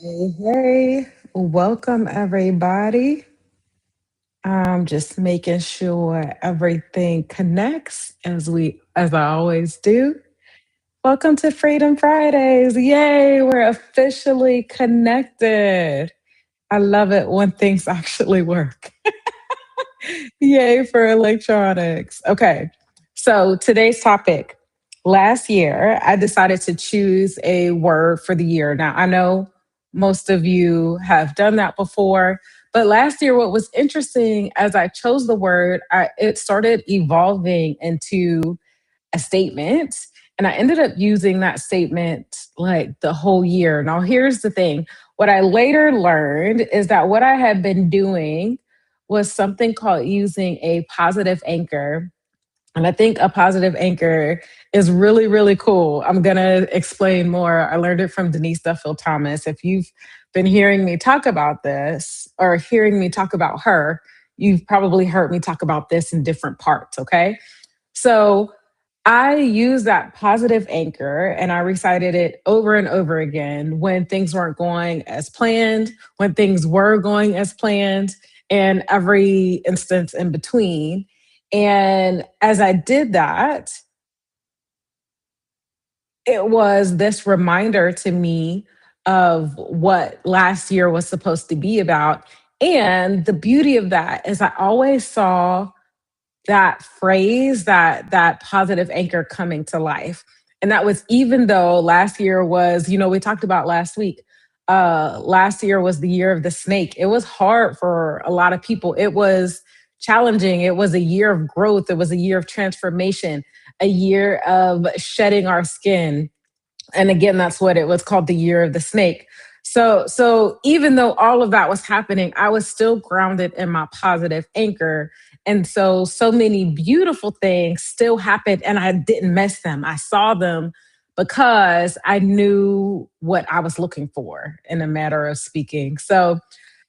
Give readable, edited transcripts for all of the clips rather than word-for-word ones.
Hey, hey, welcome everybody. I'm just making sure everything connects as I always do. Welcome to Freedom Fridays. Yay, we're officially connected. I love it when things actually work. Yay for electronics. Okay, so today's topic. Last year, I decided to choose a word for the year. Now, I know most of you have done that before, but last year, what was interesting as I chose the word, it started evolving into a statement. And I ended up using that statement like the whole year. Now, here's the thing, what I later learned is that what I had been doing was something called using a positive anchor. And I think a positive anchor is really, really cool. I'm going to explain more. I learned it from Denise Duffield-Thomas. If you've been hearing me talk about this or hearing me talk about her, you've probably heard me talk about this in different parts. Okay. So I use that positive anchor and I recited it over and over again when things weren't going as planned, when things were going as planned, and every instance in between. And as I did that, it was this reminder to me of what last year was supposed to be about. And the beauty of that is I always saw that phrase, that positive anchor coming to life. And that was even though last year was, we talked about last week. Last year was the year of the snake. It was hard for a lot of people. It was challenging. It was a year of growth. It was a year of transformation, a year of shedding our skin. And again, that's what it was called, the year of the snake. So even though all of that was happening, I was still grounded in my positive anchor. And so many beautiful things still happened and I didn't miss them. I saw them because I knew what I was looking for, in a matter of speaking. So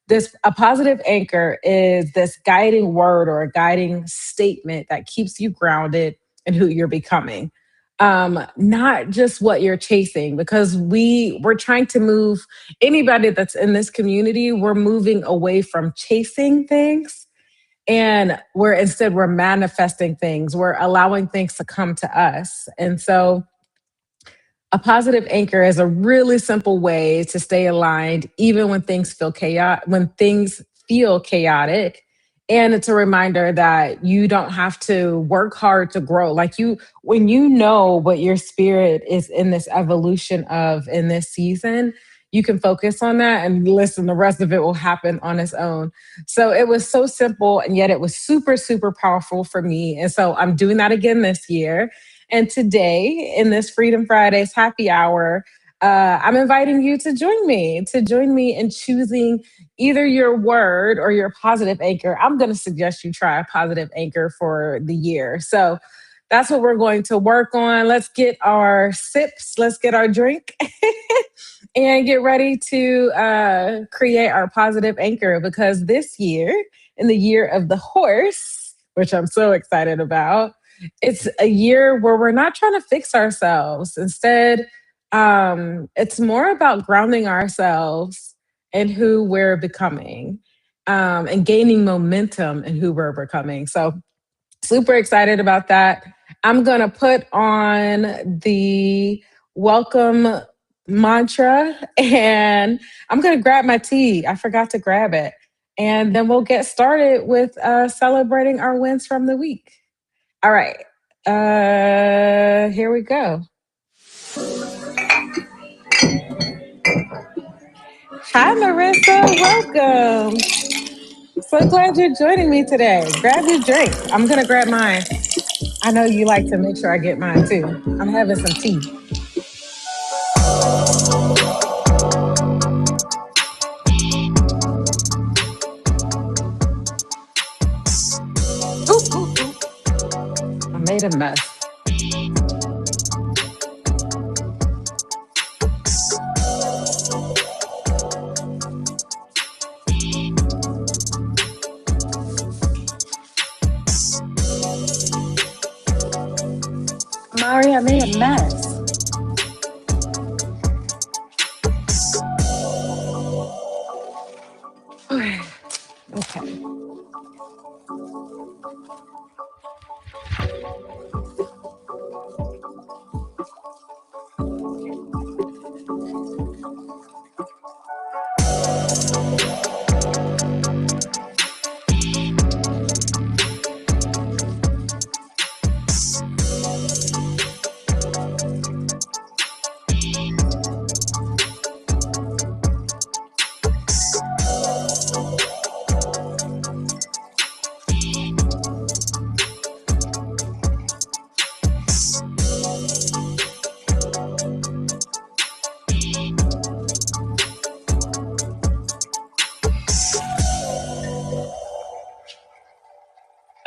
this a positive anchor is this guiding word or a guiding statement that keeps you grounded in who you're becoming, not just what you're chasing, because we're trying to move. Anybody that's in this community, we're moving away from chasing things, and we're manifesting things. We're allowing things to come to us. And so a positive anchor is a really simple way to stay aligned, even when things feel chaotic. And it's a reminder that you don't have to work hard to grow. When you know what your spirit is in this evolution of in this season, you can focus on that and listen, the rest of it will happen on its own. So it was so simple, and yet it was super, super powerful for me. And so I'm doing that again this year. And today, in this Freedom Fridays happy hour, I'm inviting you to join me in choosing either your word or your positive anchor. I'm going to suggest you try a positive anchor for the year. So that's what we're going to work on. Let's get our sips, let's get our drink, and get ready to create our positive anchor, because this year, in the year of the horse, which I'm so excited about, it's a year where we're not trying to fix ourselves. Instead, it's more about grounding ourselves in who we're becoming, and gaining momentum in who we're becoming. So, super excited about that. I'm going to put on the welcome mantra and I'm going to grab my tea. I forgot to grab it. And then we'll get started with celebrating our wins from the week. All right. Here we go. Hi, Marissa. Welcome. So glad you're joining me today. Grab your drink. I'm going to grab mine. I know you like to make sure I get mine too. I'm having some tea. Oop, oop, oop. I made a mess. Mari, I made a mess.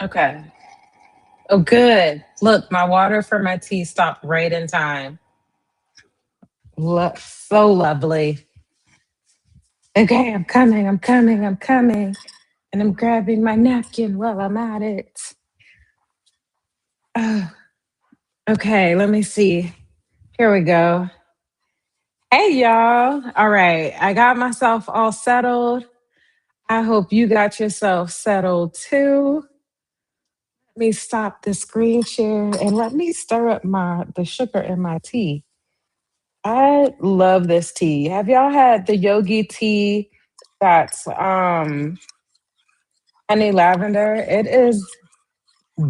Okay. Oh, good. Look, my water for my tea stopped right in time. So lovely. Okay, I'm coming, I'm coming, I'm coming. And I'm grabbing my napkin while I'm at it. Oh, okay, let me see. Here we go. Hey, y'all. All right, I got myself all settled. I hope you got yourself settled too. Let me stop the screen share and let me stir up the sugar in my tea. I love this tea. Have y'all had the yogi tea that's honey lavender? It is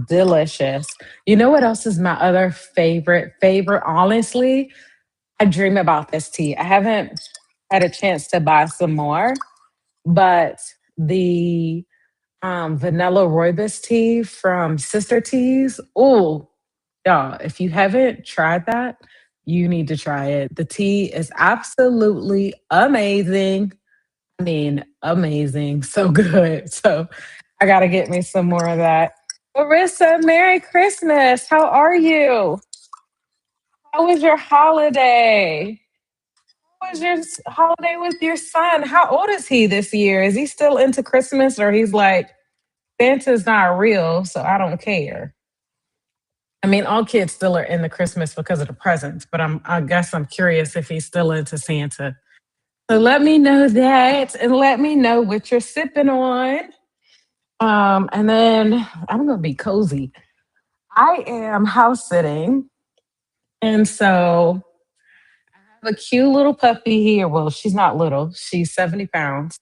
delicious. You know what else is my other favorite? Honestly, I dream about this tea. I haven't had a chance to buy some more, but the vanilla rooibos tea from Sister Teas. Oh, y'all, if you haven't tried that, you need to try it. The tea is absolutely amazing. I mean, amazing. So good. So I got to get me some more of that. Marissa, Merry Christmas. How are you? How was your holiday? How was your holiday with your son? How old is he this year? Is he still into Christmas or he's like, Santa's not real, so I don't care? I mean, all kids still are into Christmas because of the presents, but I guess I'm curious if he's still into Santa. So let me know that and let me know what you're sipping on. And then I'm gonna be cozy. I am house sitting, and so I have a cute little puppy here. Well, she's not little, she's 70 pounds.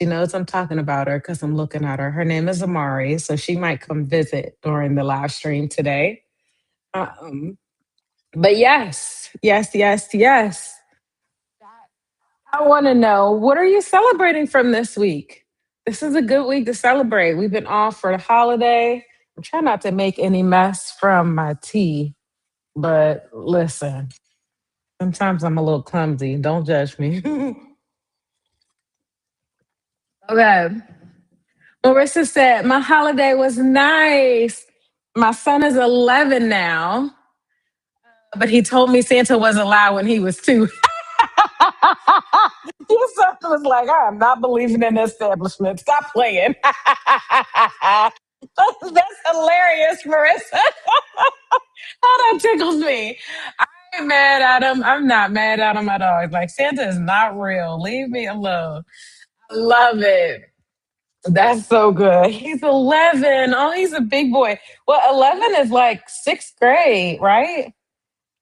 She knows I'm talking about her because I'm looking at her. Her name is Amari, so she might come visit during the live stream today. Um, but yes. I want to know, what are you celebrating from this week? This is a good week to celebrate. We've been off for the holiday. I'm trying not to make any mess from my tea, but listen, sometimes I'm a little clumsy. Don't judge me. Okay. Marissa said, my holiday was nice. My son is 11 now, but he told me Santa wasn't allowed when he was 2. Your son was like, I am not believing in the establishment. Stop playing. That's hilarious, Marissa. Oh, that tickles me. I ain't mad at him. I'm not mad at him at all. He's like, Santa is not real. Leave me alone. I love it. That's so good. He's 11. Oh, he's a big boy. Well, 11 is like sixth grade, right?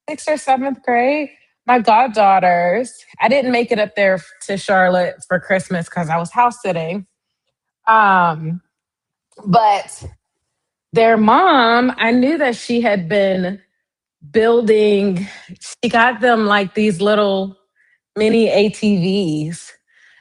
Sixth or seventh grade. My goddaughters, I didn't make it up there to Charlotte for Christmas because I was house sitting. Um, but their mom, I knew that she had been building, she got them like these little mini ATVs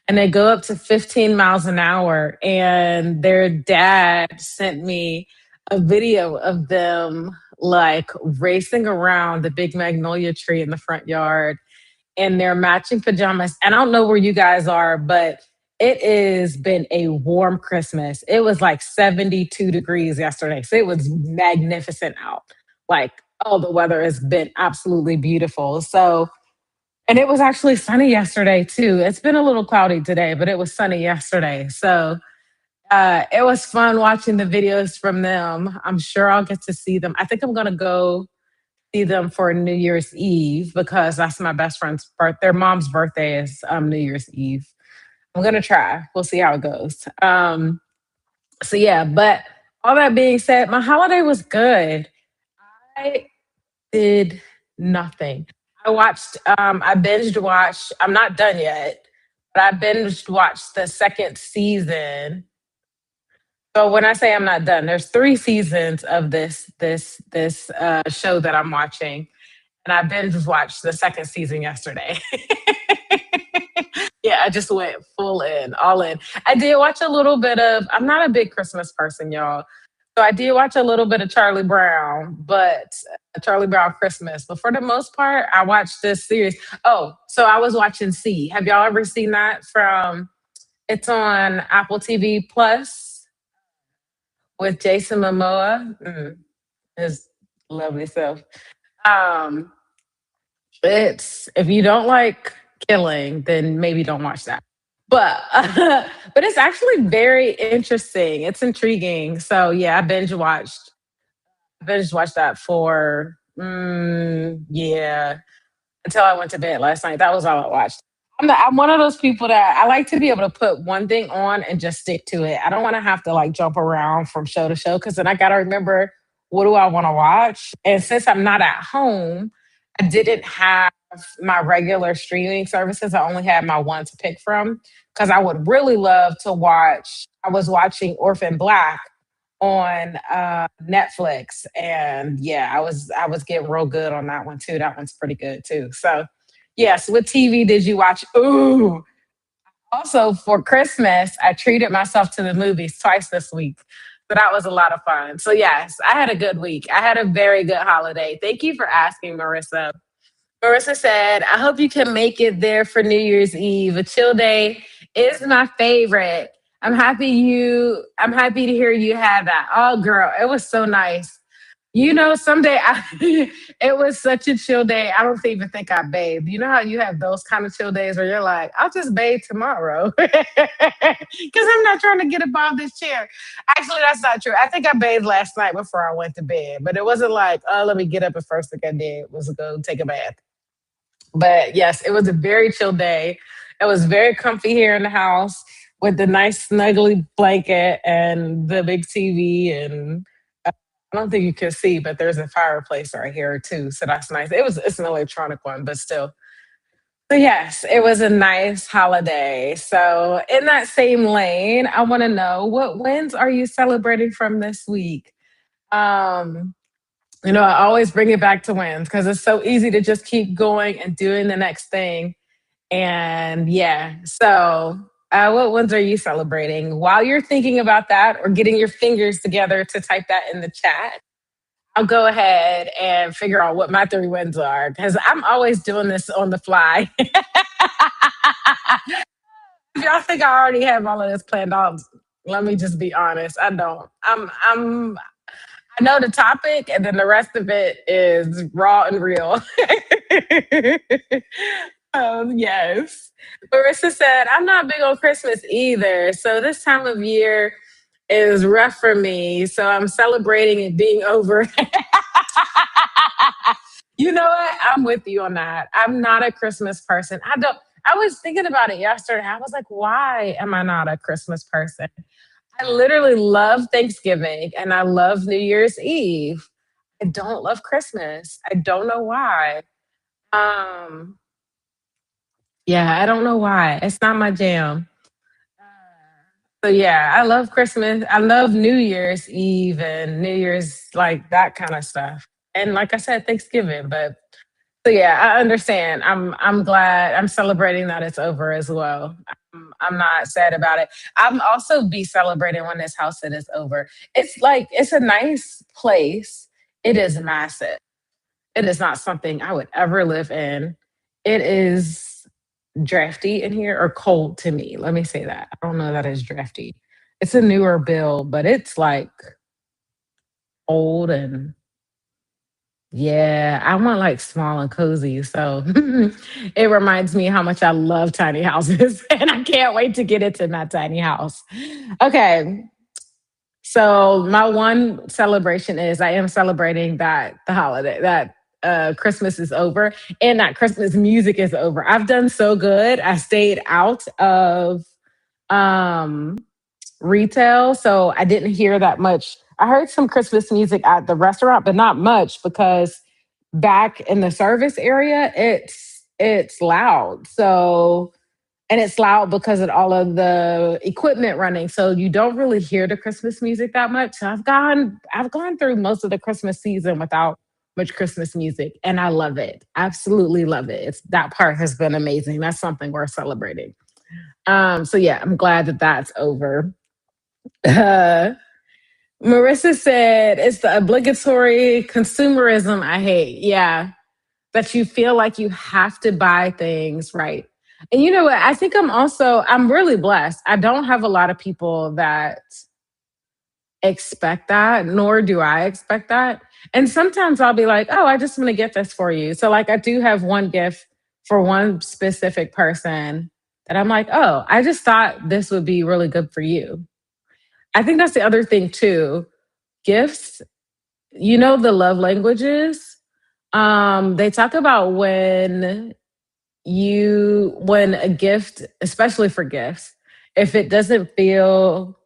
and they go up to 15 miles an hour. And their dad sent me a video of them like racing around the big magnolia tree in the front yard in their matching pajamas. And I don't know where you guys are, but it has been a warm Christmas. It was like 72 degrees yesterday. So it was magnificent out. Like, oh, the weather has been absolutely beautiful. So, and it was actually sunny yesterday too. It's been a little cloudy today, but it was sunny yesterday. So it was fun watching the videos from them. I'm sure I'll get to see them. I think I'm going to go see them for New Year's Eve because that's my best friend's birth. Their mom's birthday is New Year's Eve. I'm gonna try. We'll see how it goes. So yeah, but all that being said, my holiday was good. I did nothing. I binged watched, I'm not done yet, but I binged watched the second season. So when I say I'm not done, there's 3 seasons of this show that I'm watching, and I binge watched the second season yesterday. Yeah, I just went full in, all in. I did watch a little bit of, I'm not a big Christmas person, y'all. So I did watch a little bit of Charlie Brown, but Charlie Brown Christmas. But for the most part, I watched this series. Oh, so I was watching C. Have y'all ever seen that from, it's on Apple TV Plus? with Jason Momoa, his lovely self. Um, it's if you don't like killing, then maybe don't watch that. But but it's actually very interesting. It's intriguing. So yeah, I binge watched that for yeah, until I went to bed last night. That was all I watched. I'm one of those people that I like to be able to put one thing on and just stick to it. I don't want to have to like jump around from show to show because then I got to remember what do I want to watch. And since I'm not at home, I didn't have my regular streaming services. I only had my one to pick from because I would really love to watch. I was watching Orphan Black on Netflix, and yeah, I was getting real good on that one too. That one's pretty good too. So, yes, what TV did you watch? Ooh, also for Christmas, I treated myself to the movies twice this week. So that was a lot of fun. So yes, I had a good week. I had a very good holiday. Thank you for asking, Marissa. Marissa said, I hope you can make it there for New Year's Eve. A chill day is my favorite. I'm happy to hear you had that. Oh girl, it was so nice. Someday it was such a chill day. I don't even think I bathed. You know how you have those kind of chill days where you're like, I'll just bathe tomorrow. Because I'm not trying to get above this chair. Actually, that's not true. I think I bathed last night before I went to bed, but it wasn't like, oh, let me get up. The first thing I did was go take a bath. But yes, it was a very chill day. It was very comfy here in the house with the nice snuggly blanket and the big TV. And I don't think you can see, but there's a fireplace right here too. So that's nice. It's an electronic one, but still. So yes, it was a nice holiday. So in that same lane, I want to know what wins are you celebrating from this week? Um, I always bring it back to wins because it's so easy to just keep going and doing the next thing. And yeah, so what wins are you celebrating? While you're thinking about that or getting your fingers together to type that in the chat, I'll go ahead and figure out what my three wins are because I'm always doing this on the fly. If y'all think I already have all of this planned out, let me just be honest. I don't. I know the topic, and then the rest of it is raw and real. Yes. Marissa said, I'm not big on Christmas either. So this time of year is rough for me. So I'm celebrating it being over. You know what? I'm with you on that. I'm not a Christmas person. I was thinking about it yesterday. I was like, why am I not a Christmas person? I literally love Thanksgiving and I love New Year's Eve. I don't love Christmas. I don't know why. Um, yeah, I don't know why. It's not my jam. So yeah, I love Christmas. I love New Year's Eve and New Year's like that kind of stuff. And like I said, Thanksgiving. But so yeah, I understand. I'm glad. I'm celebrating that it's over as well. I'm not sad about it. I'm also be celebrating when this house sit is over. It's like it's a nice place. It is massive. It is not something I would ever live in. It is drafty in here or cold to me. Let me say that. I don't know that it's drafty. It's a newer build, but it's like old and yeah, I want like small and cozy. So it reminds me how much I love tiny houses and I can't wait to get into my tiny house. Okay. So my one celebration is I am celebrating that the holiday that Christmas is over and that Christmas music is over. I've done so good. I stayed out of um retail, so I didn't hear that much. I heard some Christmas music at the restaurant, but not much because back in the service area, it's loud. So and it's loud because of all of the equipment running. So you don't really hear the Christmas music that much. So I've gone through most of the Christmas season without much Christmas music, and I love it. Absolutely love it. It's that part has been amazing. That's something worth celebrating. So yeah, I'm glad that that's over. Uh, Marissa said it's the obligatory consumerism I hate. Yeah, that you feel like you have to buy things, right? And you know what? I think I'm really blessed. I don't have a lot of people that expect that, nor do I expect that. And sometimes I'll be like, oh, I just want to get this for you. So, like, I do have one gift for one specific person that I'm like, oh, I just thought this would be really good for you. I think that's the other thing, too. Gifts, the love languages. They talk about when a gift, especially for gifts, if it doesn't feel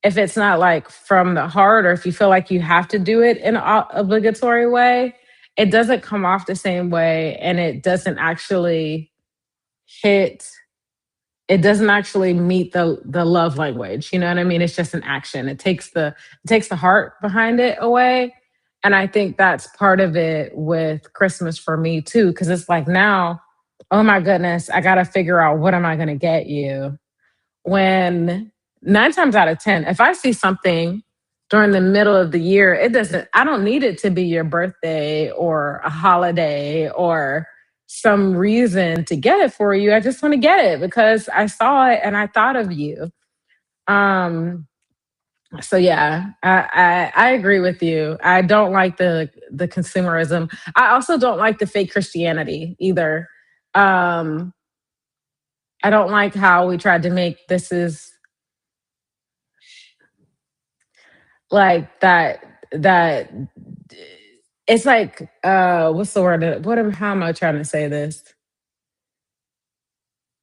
if it's not like from the heart, or if you feel like you have to do it in an obligatory way, it doesn't come off the same way, and hit it doesn't actually meet the love language. You know what I mean? It's just an action. It takes the heart behind it away. And I think that's part of it with Christmas for me too, because it's like now, oh my goodness, I gotta figure out what am I gonna get you, when 9 times out of 10, if I see something during the middle of the year, I don't need it to be your birthday or a holiday or some reason to get it for you. I just want to get it because I saw it and I thought of you. Um, so yeah, I agree with you. I don't like the consumerism. I also don't like the fake Christianity either. Um, I don't like how we tried to make this is like that it's like what's the word, how am I trying to say this?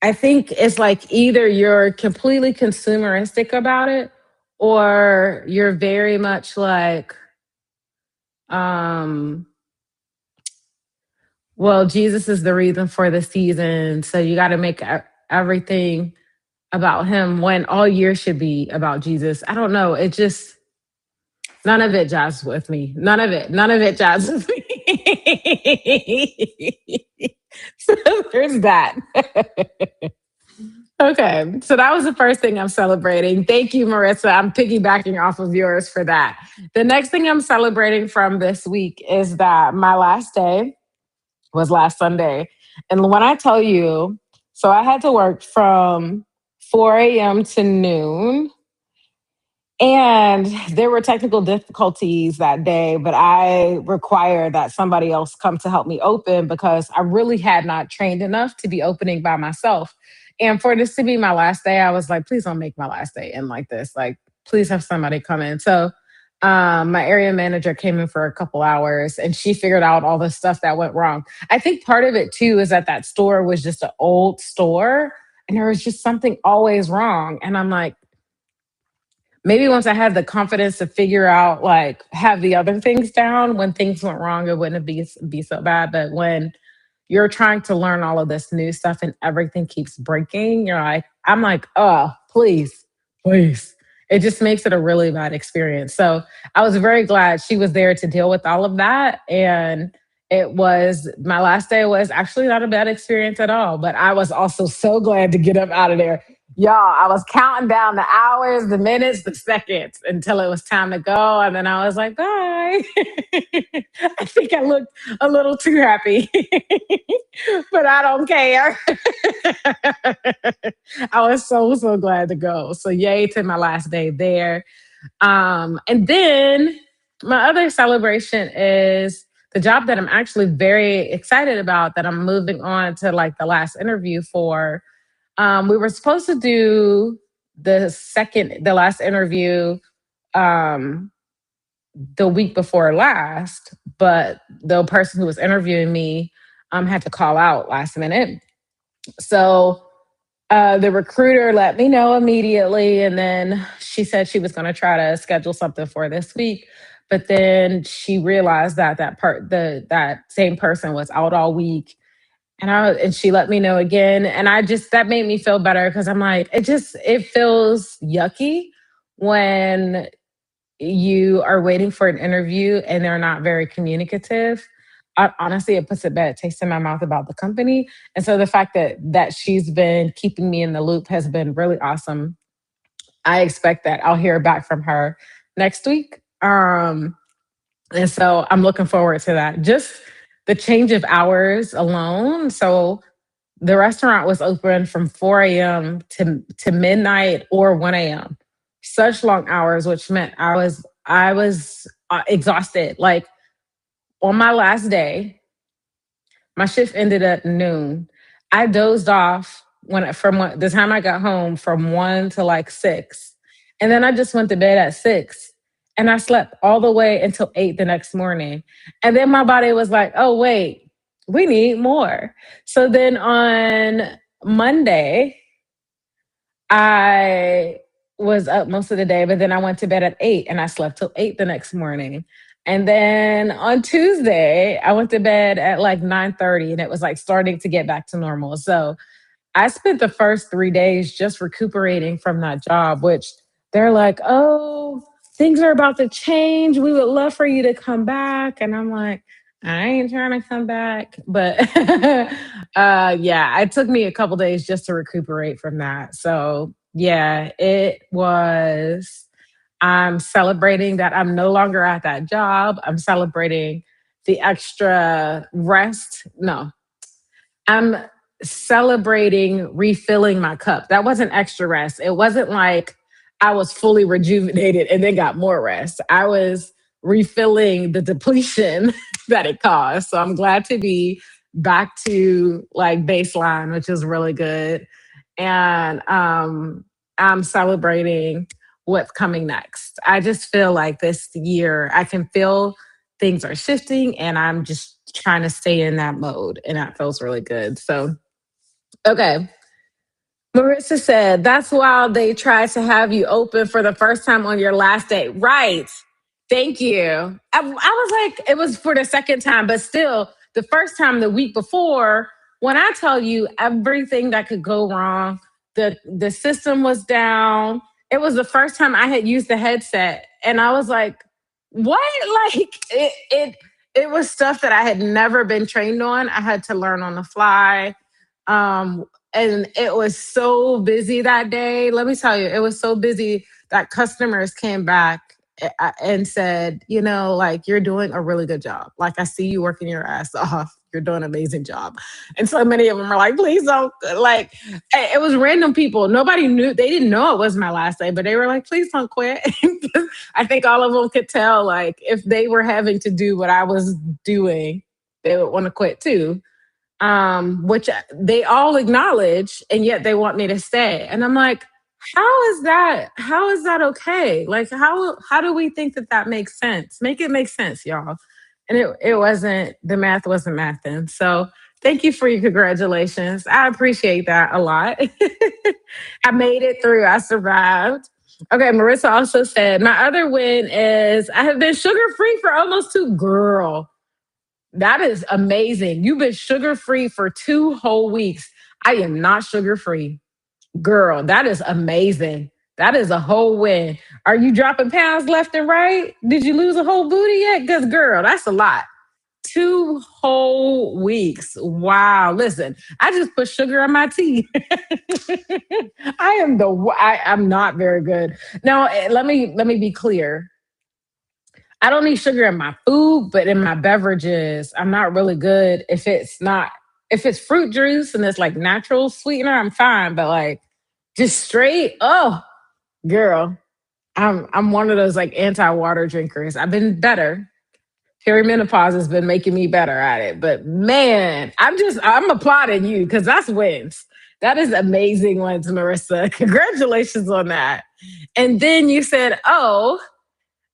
I think it's like either you're completely consumeristic about it, or you're very much like, um well, Jesus is the reason for the season, so you got to make everything about him when all year should be about Jesus. I don't know, it just, none of it jives with me. None of it jives with me. So there's that. Okay, so that was the first thing I'm celebrating. Thank you, Marissa. I'm piggybacking off of yours for that. The next thing I'm celebrating from this week is that my last day was last Sunday. And when I tell you, so I had to work from 4 a.m. to noon. And there were technical difficulties that day, but I required that somebody else come to help me open because I really had not trained enough to be opening by myself. And for this to be my last day, I was like, please don't make my last day end like this. Like, please have somebody come in. So my area manager came in for a couple hours and she figured out all the stuff that went wrong. I think part of it too is that store was just an old store and there was just something always wrong. And I'm like, maybe once I had the confidence to figure out, like, have the other things down, when things went wrong, it wouldn't be so bad. But when you're trying to learn all of this new stuff and everything keeps breaking, I'm like, oh, please, please. It just makes it a really bad experience. So I was very glad she was there to deal with all of that. And my last day was actually not a bad experience at all. But I was also so glad to get up out of there. Y'all, I was counting down the hours, the minutes, the seconds until it was time to go. And then I was like, bye. I think I looked a little too happy, but I don't care. I was so, so glad to go. So, yay to my last day there. And then my other celebration is the job that I'm actually very excited about, that I'm moving on to like the last interview for. We were supposed to do the last interview um, the week before last, but the person who was interviewing me had to call out last minute. So the recruiter let me know immediately, and then she said she was going to try to schedule something for this week. But then she realized that same person was out all week, and she let me know again, and that made me feel better because I'm like, it feels yucky when you are waiting for an interview and they're not very communicative. Honestly, it puts a bad taste in my mouth about the company. And so the fact that she's been keeping me in the loop has been really awesome. I expect that I'll hear back from her next week. And so I'm looking forward to that. Just the change of hours alone. So the restaurant was open from 4 a.m. to midnight or 1 a.m. such long hours, which meant I was exhausted. Like on my last day, my shift ended at noon. I dozed off the time I got home from 1 to like 6, and then I just went to bed at 6, and I slept all the way until 8 the next morning, and then my body was like, "Oh wait, we need more." So then on Monday, I was up most of the day, but then I went to bed at 8 and I slept till 8 the next morning. And then on Tuesday, I went to bed at like 9:30 and it was like starting to get back to normal. So I spent the first 3 days just recuperating from that job, which they're like, "Oh, things are about to change. We would love for you to come back." And I'm like, "I ain't trying to come back." But yeah, it took me a couple days just to recuperate from that. So yeah, it was. I'm celebrating that I'm no longer at that job. I'm celebrating the extra rest. No, I'm celebrating refilling my cup. That wasn't extra rest. It wasn't like I was fully rejuvenated and then got more rest. I was refilling the depletion that it caused. So I'm glad to be back to like baseline, which is really good. And I'm celebrating what's coming next. I just feel like this year I can feel things are shifting and I'm just trying to stay in that mode and that feels really good. So, okay. Marissa said, "That's why they tried to have you open for the first time on your last day." Right. Thank you. I was like, it was for the second time, but still, the first time the week before, when I tell you everything that could go wrong, the system was down. It was the first time I had used the headset, and I was like, "What?" Like it was stuff that I had never been trained on. I had to learn on the fly. Um, and it was so busy that day. Let me tell you, it was so busy that customers came back and said, like, "You're doing a really good job. Like, I see you working your ass off. You're doing an amazing job." And so many of them are like, "Please don't." Like, it was random people. Nobody knew. They didn't know it was my last day, but they were like, "Please don't quit." I think all of them could tell, like, if they were having to do what I was doing, they would want to quit too, which they all acknowledge, and yet they want me to stay. And I'm like, how is that? How is that okay? Like, how do we think that that makes sense? Make it make sense, y'all. And it wasn't, the math wasn't mathing. So thank you for your congratulations. I appreciate that a lot. I made it through. I survived. Okay, Marissa also said, "My other win is I have been sugar free for almost two." Girl, that is amazing. You've been sugar free for 2 whole weeks. I am not sugar free. Girl, that is amazing. That is a whole win. Are you dropping pounds left and right? Did you lose a whole booty yet? Because, girl, that's a lot. 2 whole weeks. Wow. Listen, I just put sugar on my tea. I'm not very good. Now, let me be clear. I don't need sugar in my food, but in my beverages, I'm not really good. If it's fruit juice and it's like natural sweetener, I'm fine. But like just straight, oh girl, I'm one of those like anti-water drinkers. I've been better. Perimenopause has been making me better at it. But man, I'm applauding you because that's wins. That is amazing wins, Marissa. Congratulations on that. And then you said, "Oh,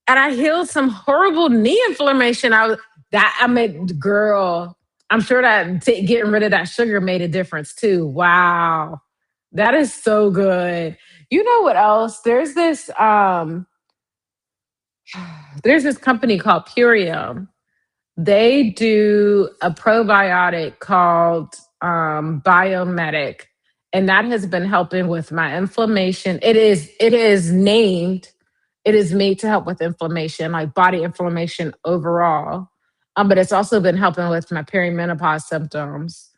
and I healed some horrible knee inflammation." I mean, girl, I'm sure that getting rid of that sugar made a difference too. Wow, that is so good. You know what else? There's this company called Purium. They do a probiotic called Biomedic, and that has been helping with my inflammation. It is named. It is made to help with inflammation, like body inflammation overall. But it's also been helping with my perimenopause symptoms,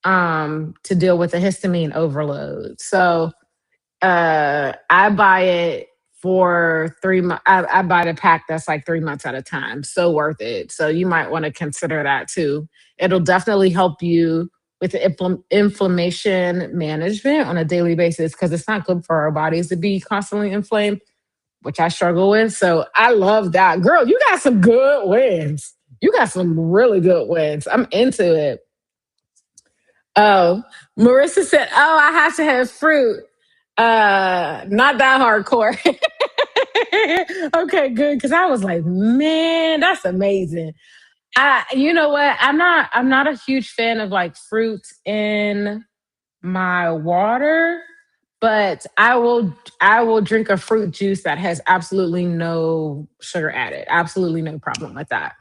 to deal with the histamine overload. So I buy it for 3 months. I buy the pack that's like 3 months at a time. So worth it. So you might want to consider that too. It'll definitely help you with the inflammation management on a daily basis because it's not good for our bodies to be constantly inflamed. which I struggle with. So I love that. Girl, you got some good wins. You got some really good wins. I'm into it. Oh, Marissa said, "Oh, I have to have fruit." Not that hardcore. Okay, good. Because I was like, man, that's amazing. You know what? I'm not a huge fan of like fruit in my water, but I will drink a fruit juice that has absolutely no sugar added. Absolutely no problem with that.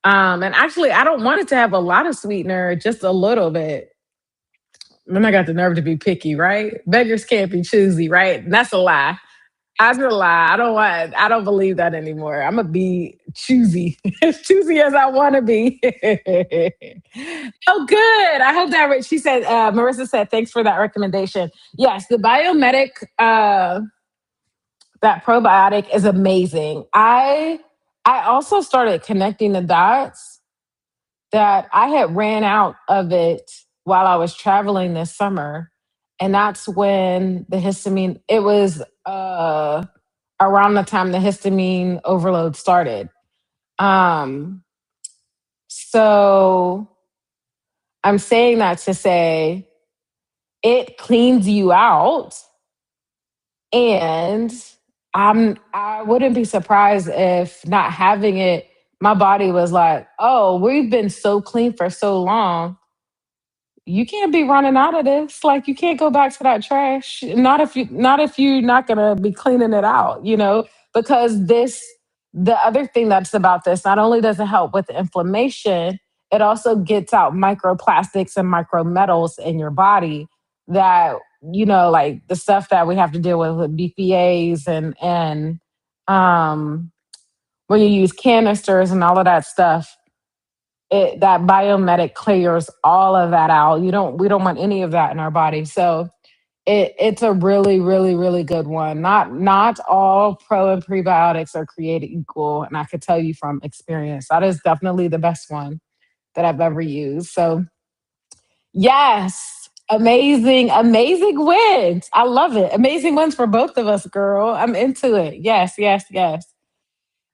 And actually, I don't want it to have a lot of sweetener, just a little bit. Then I got the nerve to be picky, right? Beggars can't be choosy, right? That's a lie. That's a lie. I don't believe that anymore. I'm gonna be choosy, as choosy as I want to be. Oh, good. I hope that she said. Marissa said, "Thanks for that recommendation." Yes, the Biomedic, that probiotic is amazing. I also started connecting the dots that I had ran out of it while I was traveling this summer, and that's when the histamine. It was around the time the histamine overload started. Um, so I'm saying that to say it cleans you out, and I wouldn't be surprised if not having it, my body was like, oh, we've been so clean for so long, you can't be running out of this. Like you can't go back to that trash. Not if you're not gonna be cleaning it out, because the other thing that's about this, not only does it help with the inflammation, it also gets out microplastics and micrometals in your body that, like the stuff that we have to deal with BPAs and um when you use canisters and all of that stuff, that biomedic clears all of that out. We don't want any of that in our body. So it's a really, really, really good one. Not all pro and prebiotics are created equal. And I could tell you from experience, that is definitely the best one that I've ever used. So yes, amazing, amazing wins. I love it. Amazing wins for both of us, girl. I'm into it. Yes, yes, yes.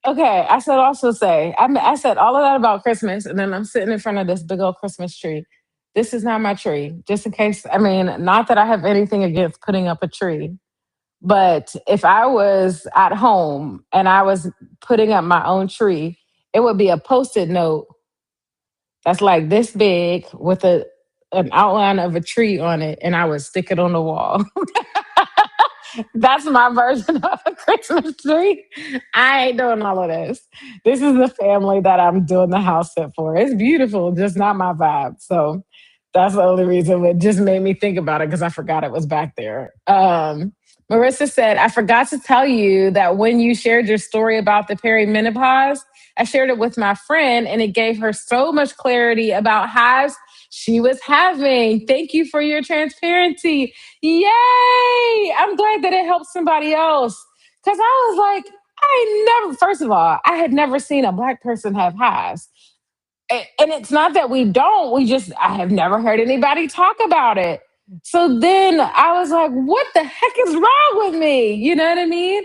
Okay, I said also say, I said all of that about Christmas, and then I'm sitting in front of this big old Christmas tree. This is not my tree, just in case. I mean, not that I have anything against putting up a tree, but if I was at home and I was putting up my own tree, it would be a post-it note that's like this big with an outline of a tree on it, and I would stick it on the wall. That's my version of a Christmas tree. I ain't doing all of this. This is the family that I'm doing the house sit for. It's beautiful, just not my vibe. So that's the only reason it just made me think about it because I forgot it was back there. Marissa said, I forgot to tell you that when you shared your story about the perimenopause, I shared it with my friend and it gave her so much clarity about hives she was having. Thank you for your transparency. Yay! I'm glad that it helped somebody else. Because I was like, first of all, I had never seen a Black person have hives. And it's not that we don't, I have never heard anybody talk about it. So then I was like, what the heck is wrong with me? You know what I mean?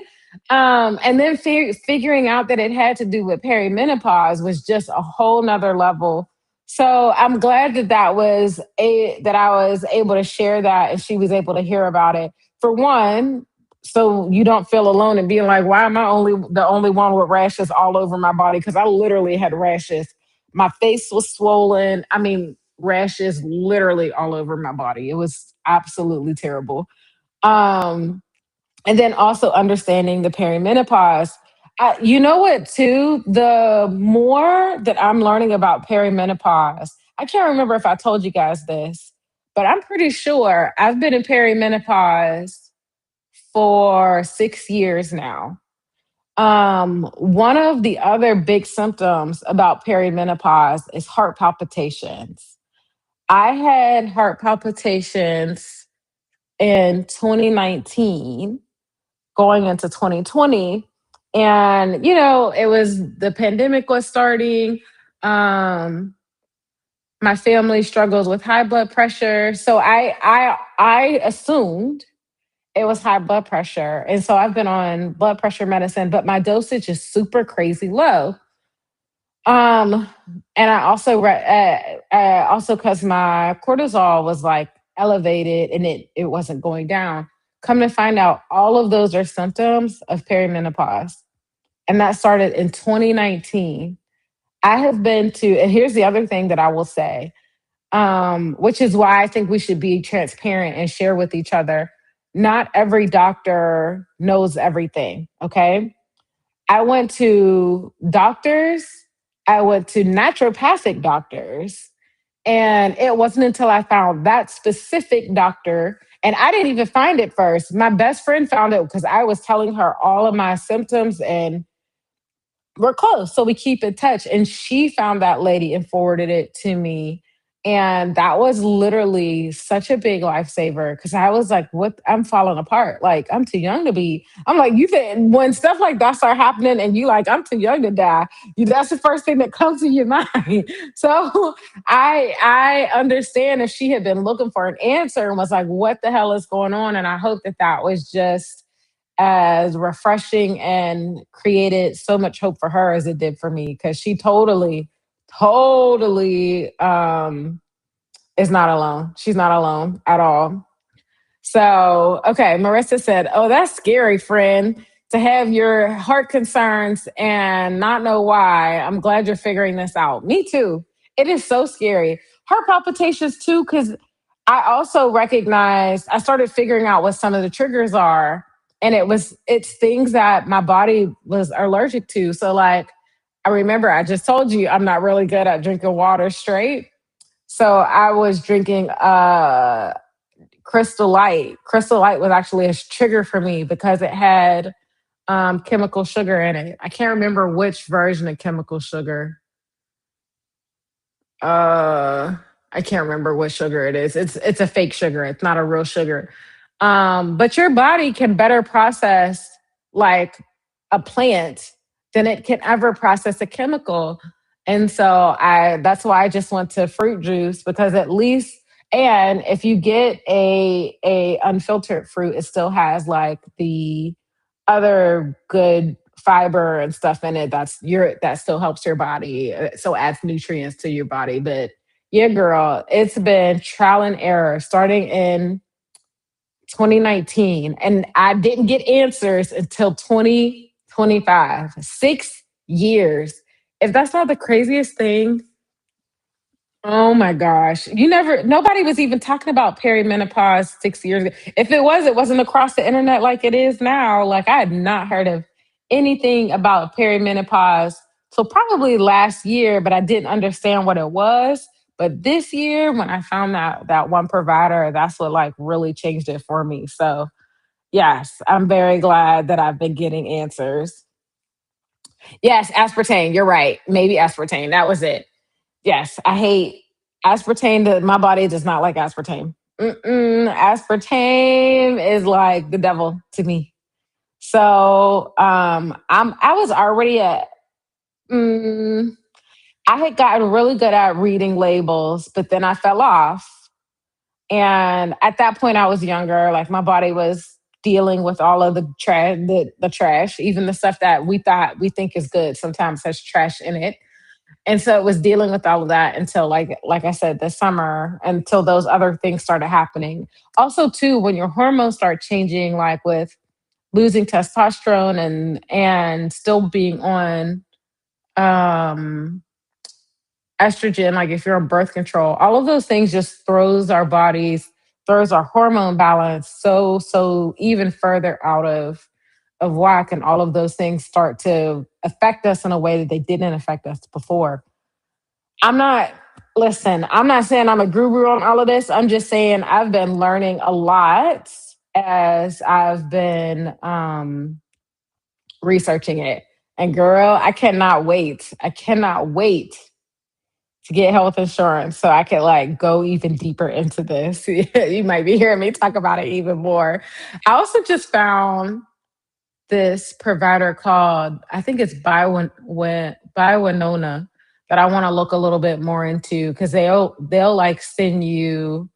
And then figuring out that it had to do with perimenopause was just a whole nother level. So I'm glad that I was able to share that and she was able to hear about it. For one, so you don't feel alone and being like, why am I the only one with rashes all over my body? Because I literally had rashes. My face was swollen. I mean, rashes literally all over my body. It was absolutely terrible. Um, and then also understanding the perimenopause. You know what, too? The more that I'm learning about perimenopause, I can't remember if I told you guys this, but I'm pretty sure I've been in perimenopause for 6 years now. One of the other big symptoms about perimenopause is heart palpitations. I had heart palpitations in 2019 going into 2020. And, it was the pandemic was starting. My family struggles with high blood pressure. So I assumed it was high blood pressure. And so I've been on blood pressure medicine, but my dosage is super crazy low. Um, and I also also because my cortisol was like elevated and it wasn't going down. Come to find out, all of those are symptoms of perimenopause, and that started in 2019. I have been to, and here's the other thing that I will say, which is why I think we should be transparent and share with each other. Not every doctor knows everything. Okay, I went to doctors, I went to naturopathic doctors, and it wasn't until I found that specific doctor, and I didn't even find it first. My best friend found it because I was telling her all of my symptoms, and we're close, so we keep in touch. And she found that lady and forwarded it to me. And that was literally such a big lifesaver because I was like, what? I'm falling apart. Like, I'm too young to be. I'm like, you think when stuff like that start happening and you like, I'm too young to die, that's the first thing that comes to your mind. So I understand if she had been looking for an answer and was like, what the hell is going on? And I hope that that was just as refreshing and created so much hope for her as it did for me because she totally is not alone. She's not alone at all. So, okay, Marissa said, "Oh, that's scary, friend, to have your heart concerns and not know why. I'm glad you're figuring this out." Me too. It is so scary. Heart palpitations too, because I also recognized I started figuring out what some of the triggers are, and it's things that my body was allergic to. So, like, I remember I just told you I'm not really good at drinking water straight. So I was drinking Crystal Light. Crystal Light was actually a trigger for me because it had chemical sugar in it. I can't remember which version of chemical sugar. Uh, I can't remember what sugar it is. It's a fake sugar. It's not a real sugar. But your body can better process like a plant than it can ever process a chemical. And so I that's why I just went to fruit juice because at least, and if you get a unfiltered fruit, it still has like the other good fiber and stuff in it that still helps your body, so adds nutrients to your body. But yeah, girl, it's been trial and error starting in 2019, and I didn't get answers until 2025. 6 years. If that's not the craziest thing, oh my gosh. Nobody was even talking about perimenopause 6 years ago. If it was, it wasn't across the internet like it is now. Like, I had not heard of anything about perimenopause till probably last year, but I didn't understand what it was. But this year, when I found that one provider, that's what like really changed it for me. So yes, I'm very glad that I've been getting answers. Yes, aspartame. You're right. Maybe aspartame. That was it. Yes, I hate aspartame. My body does not like aspartame. Aspartame is like the devil to me. So I was already at. Mm, I had gotten really good at reading labels, but then I fell off. And at that point, I was younger. Like my body was dealing with all of the trash, even the stuff that we think is good. Sometimes has trash in it. And so it was dealing with all of that until like I said, this summer, until those other things started happening. Also, too, when your hormones start changing, like with losing testosterone and still being on um estrogen, like if you're on birth control, all of those things just throws our hormone balance so even further out of whack, and all of those things start to affect us in a way that they didn't affect us before. I'm not, listen, I'm not saying I'm a guru on all of this. I'm just saying I've been learning a lot as I've been researching it. And girl, I cannot wait. I cannot wait to get health insurance so I could like go even deeper into this. You might be hearing me talk about it even more. I also just found this provider called, I think it's by Winona, that I want to look a little bit more into because they'll like send you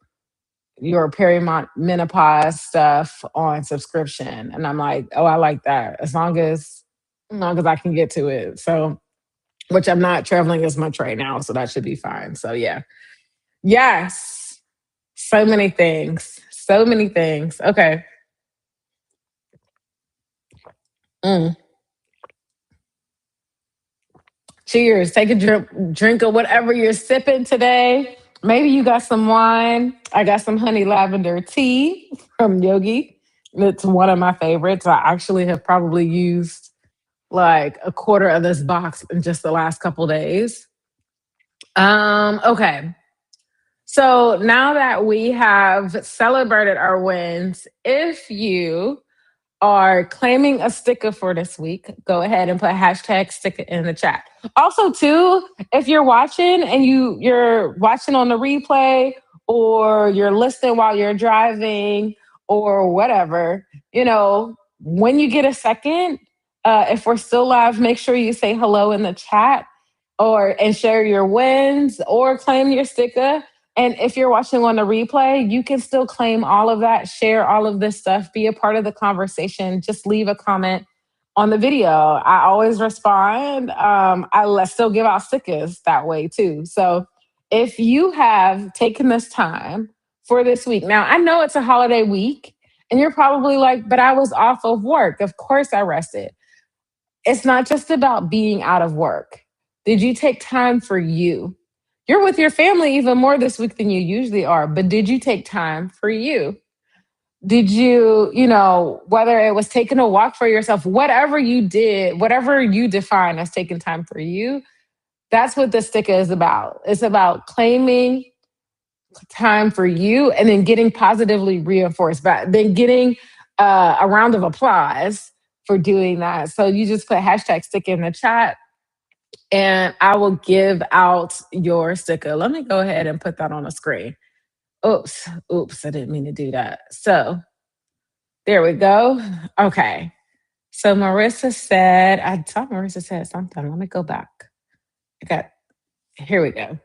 your perimenopause stuff on subscription. And I'm like, oh, I like that. As long as I can get to it. So, which I'm not traveling as much right now, so that should be fine. So yeah. Yes. So many things. So many things. Okay. Mm. Cheers. Take a drink of whatever you're sipping today. Maybe you got some wine. I got some honey lavender tea from Yogi. It's one of my favorites. I actually have probably used like a quarter of this box in just the last couple days. Okay. So now that we have celebrated our wins, if you are claiming a sticker for this week, go ahead and put hashtag sticker in the chat. Also, too, if you're watching and you're watching on the replay or you're listening while you're driving or whatever, when you get a second, if we're still live, make sure you say hello in the chat or and share your wins or claim your sticker. And if you're watching on the replay, you can still claim all of that, share all of this stuff, be a part of the conversation. Just leave a comment on the video. I always respond. I still give out stickers that way too. So if you have taken this time for this week, now I know it's a holiday week, and you're probably like, but I was off of work. Of course I rested. It's not just about being out of work. Did you take time for you? You're with your family even more this week than you usually are, but did you take time for you? Did you, whether it was taking a walk for yourself, whatever you did, whatever you define as taking time for you, that's what the sticker is about. It's about claiming time for you and then getting positively reinforced back, then getting a round of applause for doing that. So you just put hashtag sticker in the chat and I will give out your sticker. Let me go ahead and put that on the screen. Oops, I didn't mean to do that. So there we go. Okay. So Marissa said, I thought Marissa said something. Let me go back. Here we go.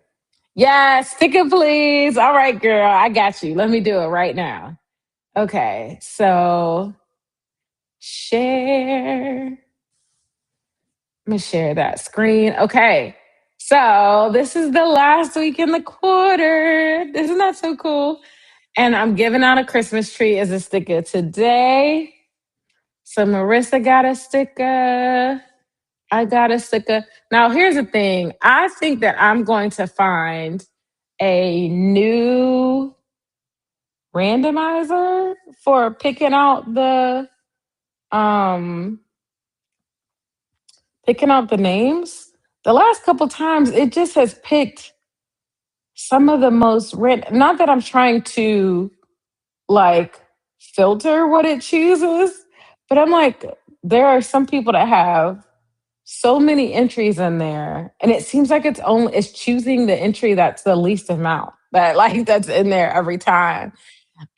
Yeah, sticker, please. All right, girl, I got you. Let me do it right now. Okay, so share. Let me share that screen. Okay, so this is the last week in the quarter. Isn't that so cool? And I'm giving out a Christmas tree as a sticker today. So Marissa got a sticker. I got a sticker. Now, here's the thing. I think that I'm going to find a new randomizer for um picking out the names. The last couple times it just has picked some of the most not that I'm trying to like filter what it chooses, but I'm like, there are some people that have so many entries in there, and it seems like it's choosing the entry that's the least amount that like that's in there every time.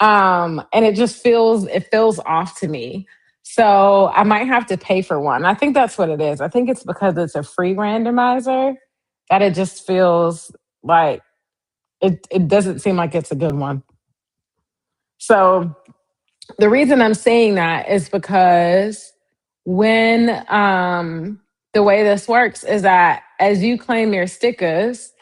And it feels off to me. So I might have to pay for one. I think that's what it is. I think it's because it's a free randomizer that it just feels like it doesn't seem like it's a good one. So the reason I'm saying that is because when the way this works is that as you claim your stickers,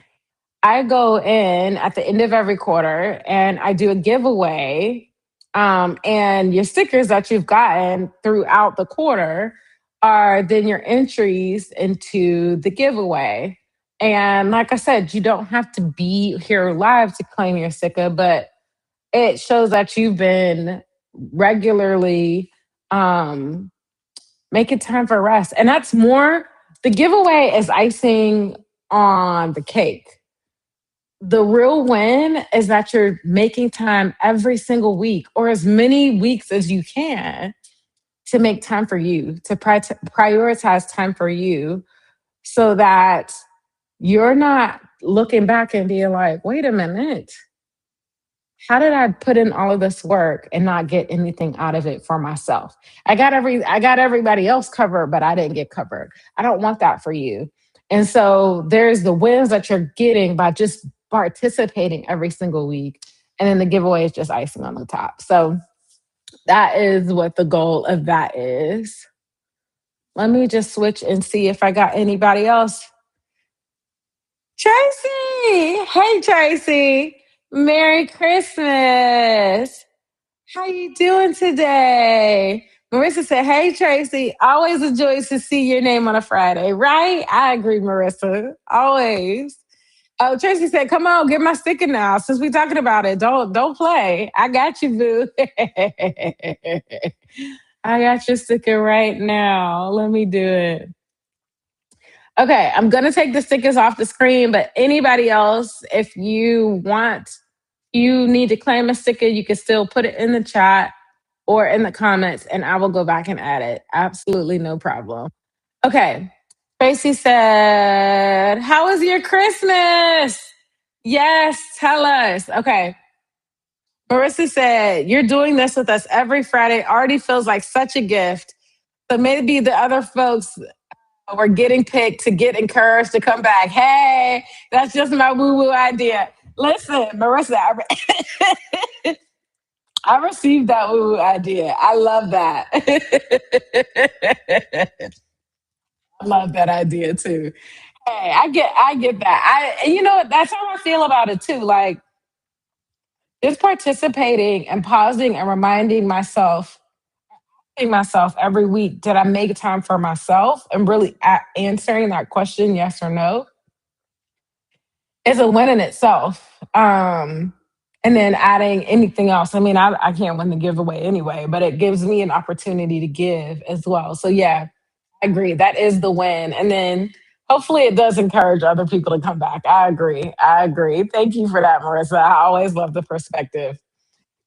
I go in at the end of every quarter and I do a giveaway. And your stickers that you've gotten throughout the quarter are then your entries into the giveaway. And like I said, you don't have to be here live to claim your sticker, but it shows that you've been regularly um, making time for rest. And that's more, the giveaway is icing on the cake. The real win is that you're making time every single week or as many weeks as you can to make time for you, to prioritize time for you so that you're not looking back and being like, wait a minute, how did I put in all of this work and not get anything out of it for myself? I got everybody else covered, but I didn't get covered. I don't want that for you. And so there's the wins that you're getting by just participating every single week. And then the giveaway is just icing on the top. So that is what the goal of that is. Let me just switch and see if I got anybody else. Tracy! Hey, Tracy! Merry Christmas! How you doing today? Marissa said, hey, Tracy, always a joy to see your name on a Friday, right? I agree, Marissa. Always. Oh, Tracy said, come on, get my sticker now. Since we talking about it, don't play. I got you, boo. I got your sticker right now. Let me do it. Okay, I'm gonna take the stickers off the screen, but anybody else, if you want, you need to claim a sticker, you can still put it in the chat or in the comments, and I will go back and add it. Absolutely no problem. Okay. Tracy said, how was your Christmas? Yes, tell us. Okay. Marissa said, you're doing this with us every Friday. Already feels like such a gift. So maybe the other folks were getting picked to get encouraged to come back. Hey, that's just my woo-woo idea. Listen, Marissa, I received that woo-woo idea. I love that. I love that idea too. Hey, I get that. You know what? That's how I feel about it too. Like just participating and pausing and reminding myself, asking myself every week, did I make time for myself? And really answering that question, yes or no, is a win in itself. And then adding anything else. I mean, I can't win the giveaway anyway, but it gives me an opportunity to give as well. So yeah, I agree. That is the win. And then hopefully it does encourage other people to come back. I agree. I agree. Thank you for that, Marissa. I always love the perspective.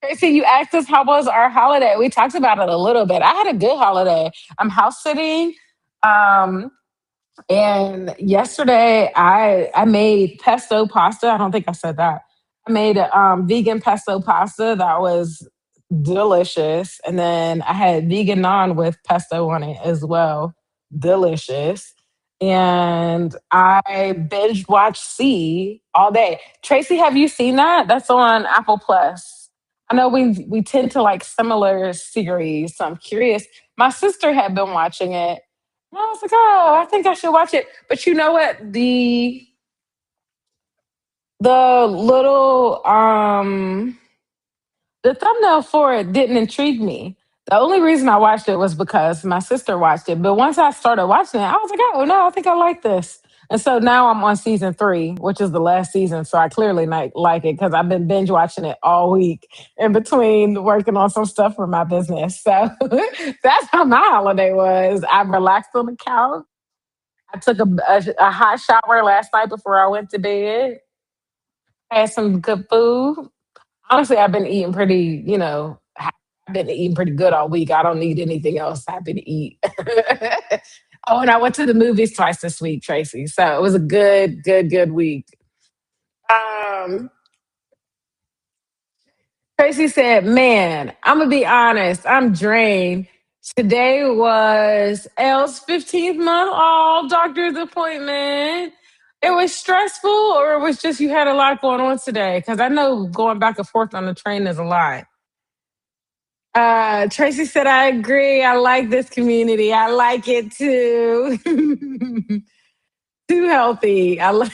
Tracy, you asked us how was our holiday. We talked about it a little bit. I had a good holiday. I'm house sitting. Um, and yesterday I made pesto pasta. I don't think I said that. I made a vegan pesto pasta that was delicious. And then I had vegan naan with pesto on it as well. Delicious. And I binge watched C all day. Tracy, have you seen that? That's on Apple Plus. I know we tend to like similar series, so I'm curious. My sister had been watching it. And I was like, oh, I think I should watch it. But you know what? The little the thumbnail for it didn't intrigue me. The only reason I watched it was because my sister watched it. But once I started watching it, I was like, oh no, I think I like this. And so now I'm on season 3, which is the last season. So I clearly like it because I've been binge watching it all week in between working on some stuff for my business. So that's how my holiday was. I relaxed on the couch. I took a hot shower last night before I went to bed. Had some good food. Honestly, I've been eating pretty, I've been eating pretty good all week. I don't need anything else happy to eat. Oh, and I went to the movies twice this week, Tracy. So it was a good week. Um, Tracy said, man, I'm going to be honest. I'm drained. Today was Elle's 15th month all doctor's appointment. It was stressful, or it was just you had a lot going on today? Because I know going back and forth on the train is a lot. Tracy said, I agree. I like this community. I like it too. Too healthy. I like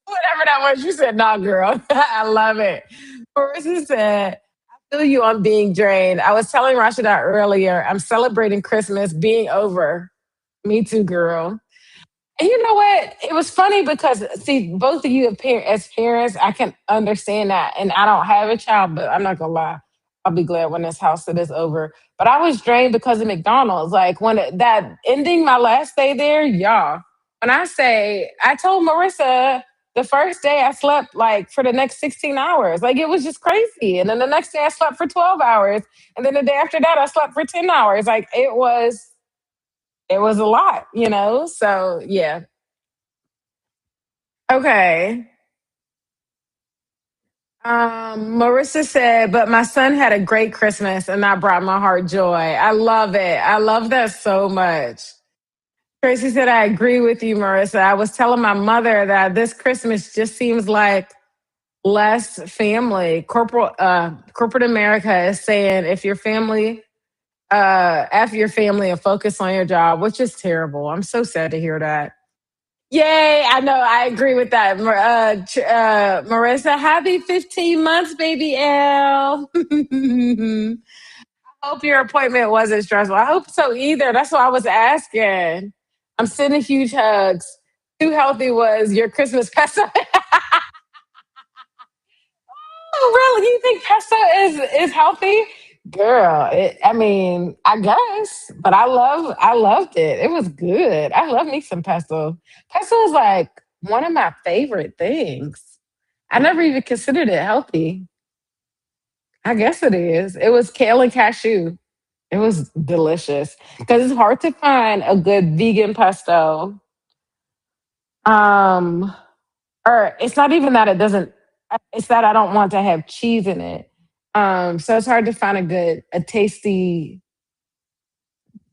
whatever that was. You said, nah, girl. I love it. Marissa said, I feel you on being drained. I was telling Rashidat earlier, I'm celebrating Christmas being over. Me too, girl. And you know what? It was funny because, see, both of you as parents, I can understand that. And I don't have a child, but I'm not going to lie. I'll be glad when this house sit is over. But I was drained because of McDonald's. Like when that ending my last day there, y'all. When I say, I told Marissa the first day I slept like for the next 16 hours. Like it was just crazy. And then the next day I slept for 12 hours. And then the day after that I slept for 10 hours. Like it was a lot, you know? So yeah. Okay. Marissa said, but my son had a great Christmas and that brought my heart joy. I love it. I love that so much. Tracy said, I agree with you, Marissa. I was telling my mother that this Christmas just seems like less family. Corporate America is saying if your family F your family and focus on your job, which is terrible. I'm so sad to hear that. Yay! I know. I agree with that. Marissa, happy 15 months, baby L. Hope your appointment wasn't stressful. I hope so either. That's what I was asking. I'm sending huge hugs. Too healthy was your Christmas pesto. Oh, really? You think pesto is healthy? Girl, I mean, I guess, but I loved it. It was good. I love me some pesto. Pesto is like one of my favorite things. I never even considered it healthy. I guess it is. It was kale and cashew. It was delicious because it's hard to find a good vegan pesto. Um, or it's not even that it doesn't. It's that I don't want to have cheese in it. So it's hard to find a tasty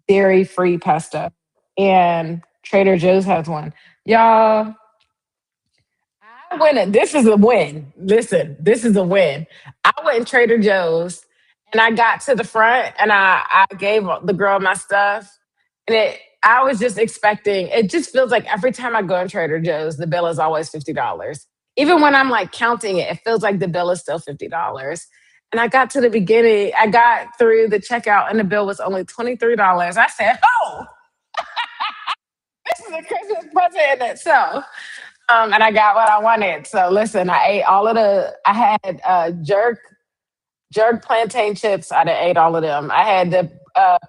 dairy free pesto. And Trader Joe's has one. Y'all, I went. This is a win. Listen, this is a win. I went in Trader Joe's and I got to the front and I gave the girl my stuff. And I was just expecting, it just feels like every time I go in Trader Joe's, the bill is always $50. Even when I'm like counting it, it feels like the bill is still $50. And I got to the beginning, I got through the checkout and the bill was only $23. I said, oh, this is a Christmas present in itself. And I got what I wanted. So listen, I ate all of I had jerk plantain chips. I done ate all of them. I had the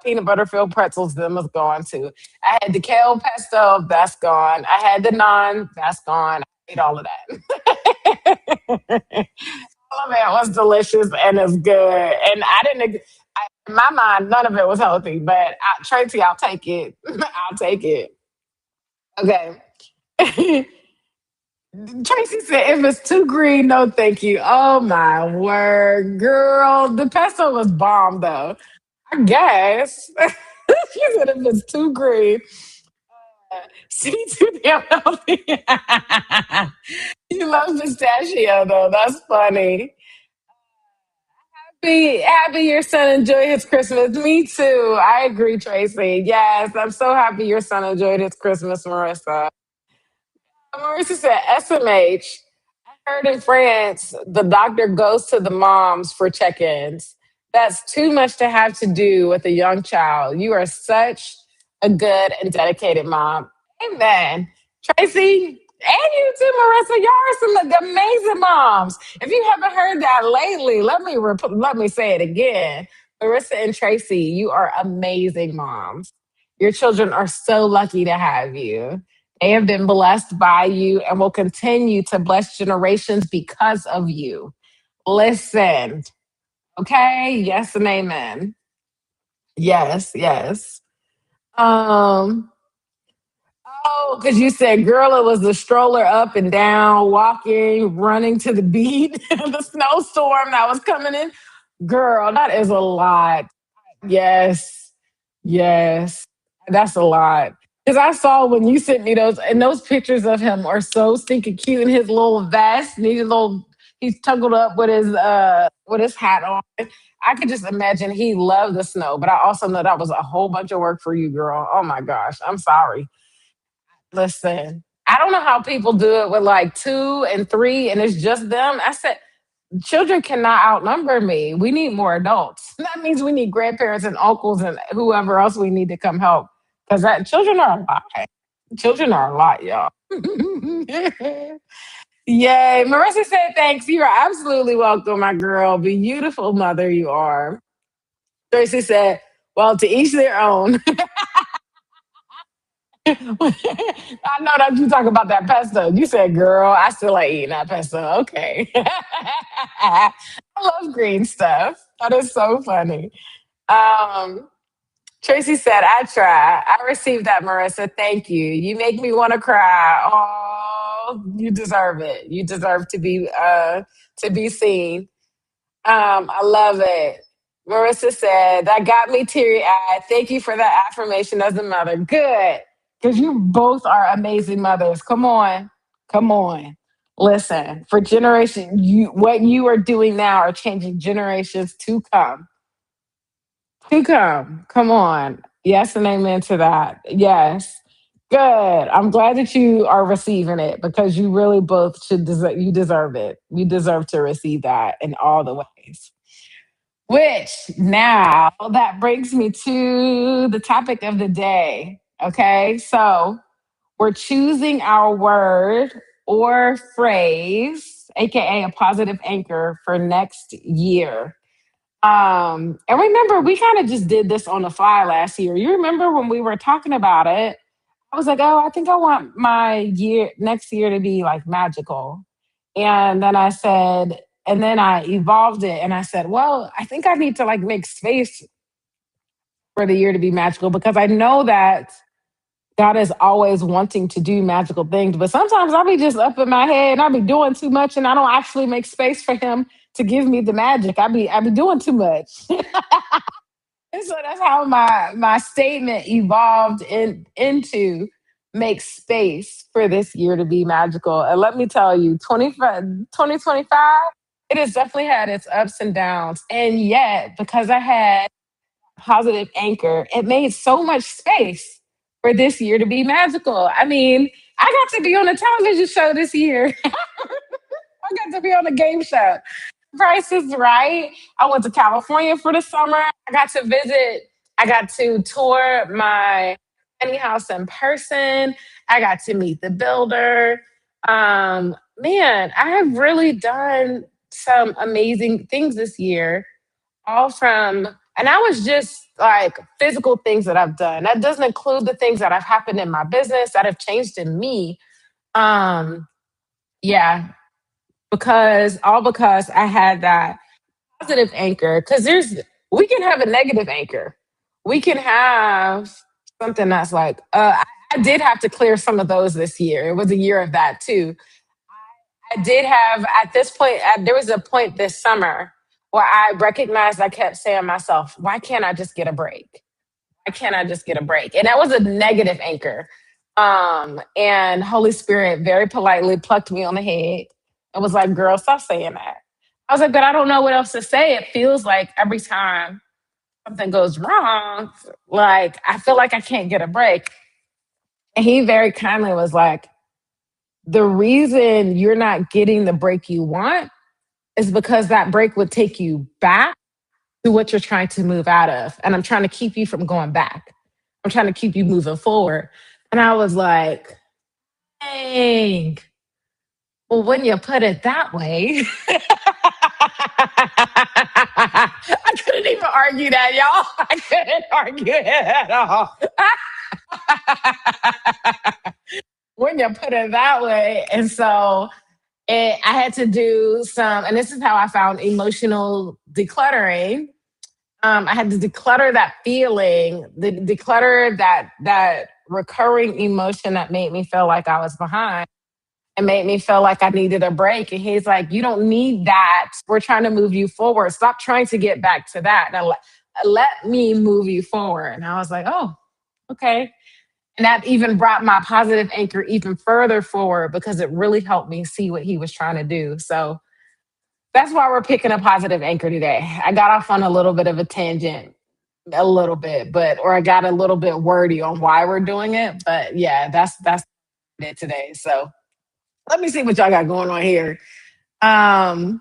peanut butter filled pretzels. Them was gone too. I had the kale pesto. That's gone. I had the naan. That's gone. I ate all of that. All of it was delicious and it's good. And I didn't. In my mind, none of it was healthy. But Tracy, I'll take it. I'll take it. Okay. Tracy said, if it's too green, no thank you. Oh my word, girl. The pesto was bomb though. I guess. She said if it's too green, see too damn healthy. You love pistachio though. That's funny. Happy your son enjoyed his Christmas. Me too. I agree, Tracy. Yes, I'm so happy your son enjoyed his Christmas, Marissa. Marissa said SMH. Heard in France, the doctor goes to the moms for check ins. That's too much to have to do with a young child. You are such a good and dedicated mom. Amen. Tracy, and you too, Marissa. Y'all are some amazing moms. If you haven't heard that lately, let me say it again. Marissa and Tracy, you are amazing moms. Your children are so lucky to have you. They have been blessed by you and will continue to bless generations because of you. Listen, okay? Yes and amen. Yes, yes. Um, oh, because you said, girl, it was the stroller up and down, walking, running to the beat, the snowstorm that was coming in. Girl, that is a lot. Yes. Yes. That's a lot. Because I saw when you sent me those, and those pictures of him are so stinking cute in his little vest and he's tuggled up with his hat on. I could just imagine he loved the snow, but I also know that was a whole bunch of work for you, girl. Oh my gosh. I'm sorry. Listen, I don't know how people do it with like two and three and it's just them. I said children cannot outnumber me. We need more adults. That means we need grandparents and uncles and whoever else we need to come help. Because that children are a lot. Children are a lot, y'all. Yay. Marissa said thanks. You are absolutely welcome, my girl. Beautiful mother you are. Tracy said, well, to each their own. I know that you talk about that pesto. You said, girl, I still ain't eating that pesto. Okay. I love green stuff. That is so funny. Um, Tracy said, I try. I received that, Marissa. Thank you. You make me want to cry. Oh, you deserve it. You deserve to be seen. I love it. Marissa said, that got me teary eyed. Thank you for that affirmation as a mother. Good. Because you both are amazing mothers. Come on. Come on. Listen, for generation, what you are doing now are changing generations to come. To come. Come on. Yes and amen to that. Yes. Good. I'm glad that you are receiving it because you really both should deserve you deserve it. You deserve to receive that in all the ways. Which now that brings me to the topic of the day. Okay. So we're choosing our word or phrase, aka a positive anchor for next year. And remember, we kind of just did this on the fly last year. You remember when we were talking about it? I was like, oh, I think I want my year next year to be like magical. And then I said, and then I evolved it and I said, well, I think I need to like make space for the year to be magical because I know that God is always wanting to do magical things, but sometimes I'll be just up in my head and I'll be doing too much and I don't actually make space for him to give me the magic. I be doing too much. And so that's how my statement evolved into make space for this year to be magical. And let me tell you, 2025, it has definitely had its ups and downs. And yet, because I had positive anchor, it made so much space for this year to be magical. I mean, I got to be on a television show this year. I got to be on a game show. Price is Right. I went to California for the summer. I got to visit, I got to tour my tiny house in person. I got to meet the builder. Man, I have really done some amazing things this year, all from, and I was just like physical things that I've done. That doesn't include the things that have happened in my business that have changed in me. Um, yeah, because I had that positive anchor because we can have a negative anchor. We can have something that's like I did have to clear some of those this year. It was a year of that too. I did have at this point there was a point this summer where I recognized I kept saying to myself, why can't I just get a break? Why can't I just get a break? And that was a negative anchor. And Holy Spirit very politely plucked me on the head and was like, girl, stop saying that. I was like, but I don't know what else to say. It feels like every time something goes wrong, like I feel like I can't get a break. And he very kindly was like, the reason you're not getting the break you want is because that break would take you back to what you're trying to move out of. And I'm trying to keep you from going back. I'm trying to keep you moving forward. And I was like, dang, well, when you put it that way, I couldn't even argue that, y'all. I couldn't argue it at all. When you put it that way. And so I had to do some, and this is how I found emotional decluttering. I had to declutter that feeling, declutter that recurring emotion that made me feel like I was behind and made me feel like I needed a break. And he's like, you don't need that. We're trying to move you forward. Stop trying to get back to that. Now let me move you forward. And I was like, oh, okay. And that even brought my positive anchor even further forward because it really helped me see what he was trying to do. So that's why we're picking a positive anchor today. I got off on a little bit of a tangent, a little bit, or I got a little bit wordy on why we're doing it. But yeah, that's it today. So let me see what y'all got going on here. Um,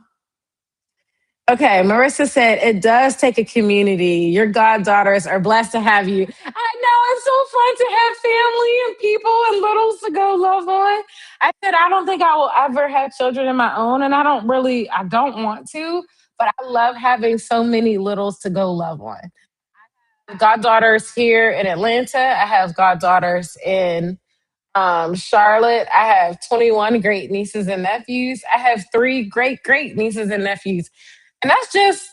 Okay, Marissa said it does take a community. Your goddaughters are blessed to have you. I know it's so fun to have family and people and littles to go love on. I said I don't think I will ever have children of my own, and I don't want to, but I love having so many littles to go love on. Goddaughters here in Atlanta. I have goddaughters in Charlotte. I have 21 great nieces and nephews. I have three great nieces and nephews. And that's just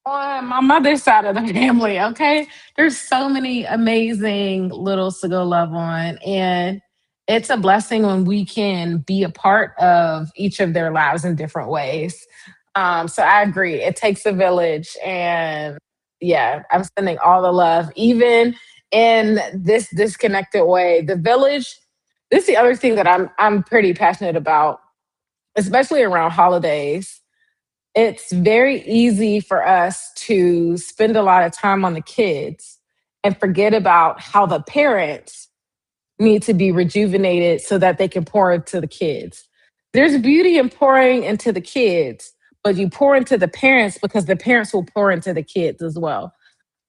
on my mother's side of the family, okay? There's so many amazing littles to go love on. And it's a blessing when we can be a part of each of their lives in different ways. So I agree. It takes a village. And yeah, I'm sending all the love, even in this disconnected way. The village, this is the other thing that I'm pretty passionate about. especially around holidays, it's very easy for us to spend a lot of time on the kids and forget about how the parents need to be rejuvenated so that they can pour into the kids. There's beauty in pouring into the kids, but you pour into the parents because the parents will pour into the kids as well.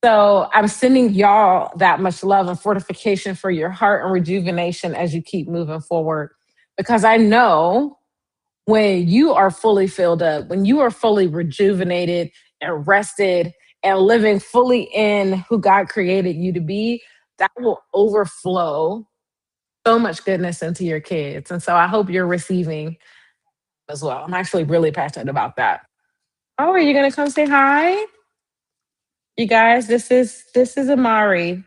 So I'm sending y'all that much love and fortification for your heart and rejuvenation as you keep moving forward. Because I know when you are fully filled up, when you are fully rejuvenated and rested and living fully in who God created you to be, that will overflow so much goodness into your kids. And so I hope you're receiving as well. I'm actually really passionate about that. Oh, are you gonna come say hi? You guys, this is Amari.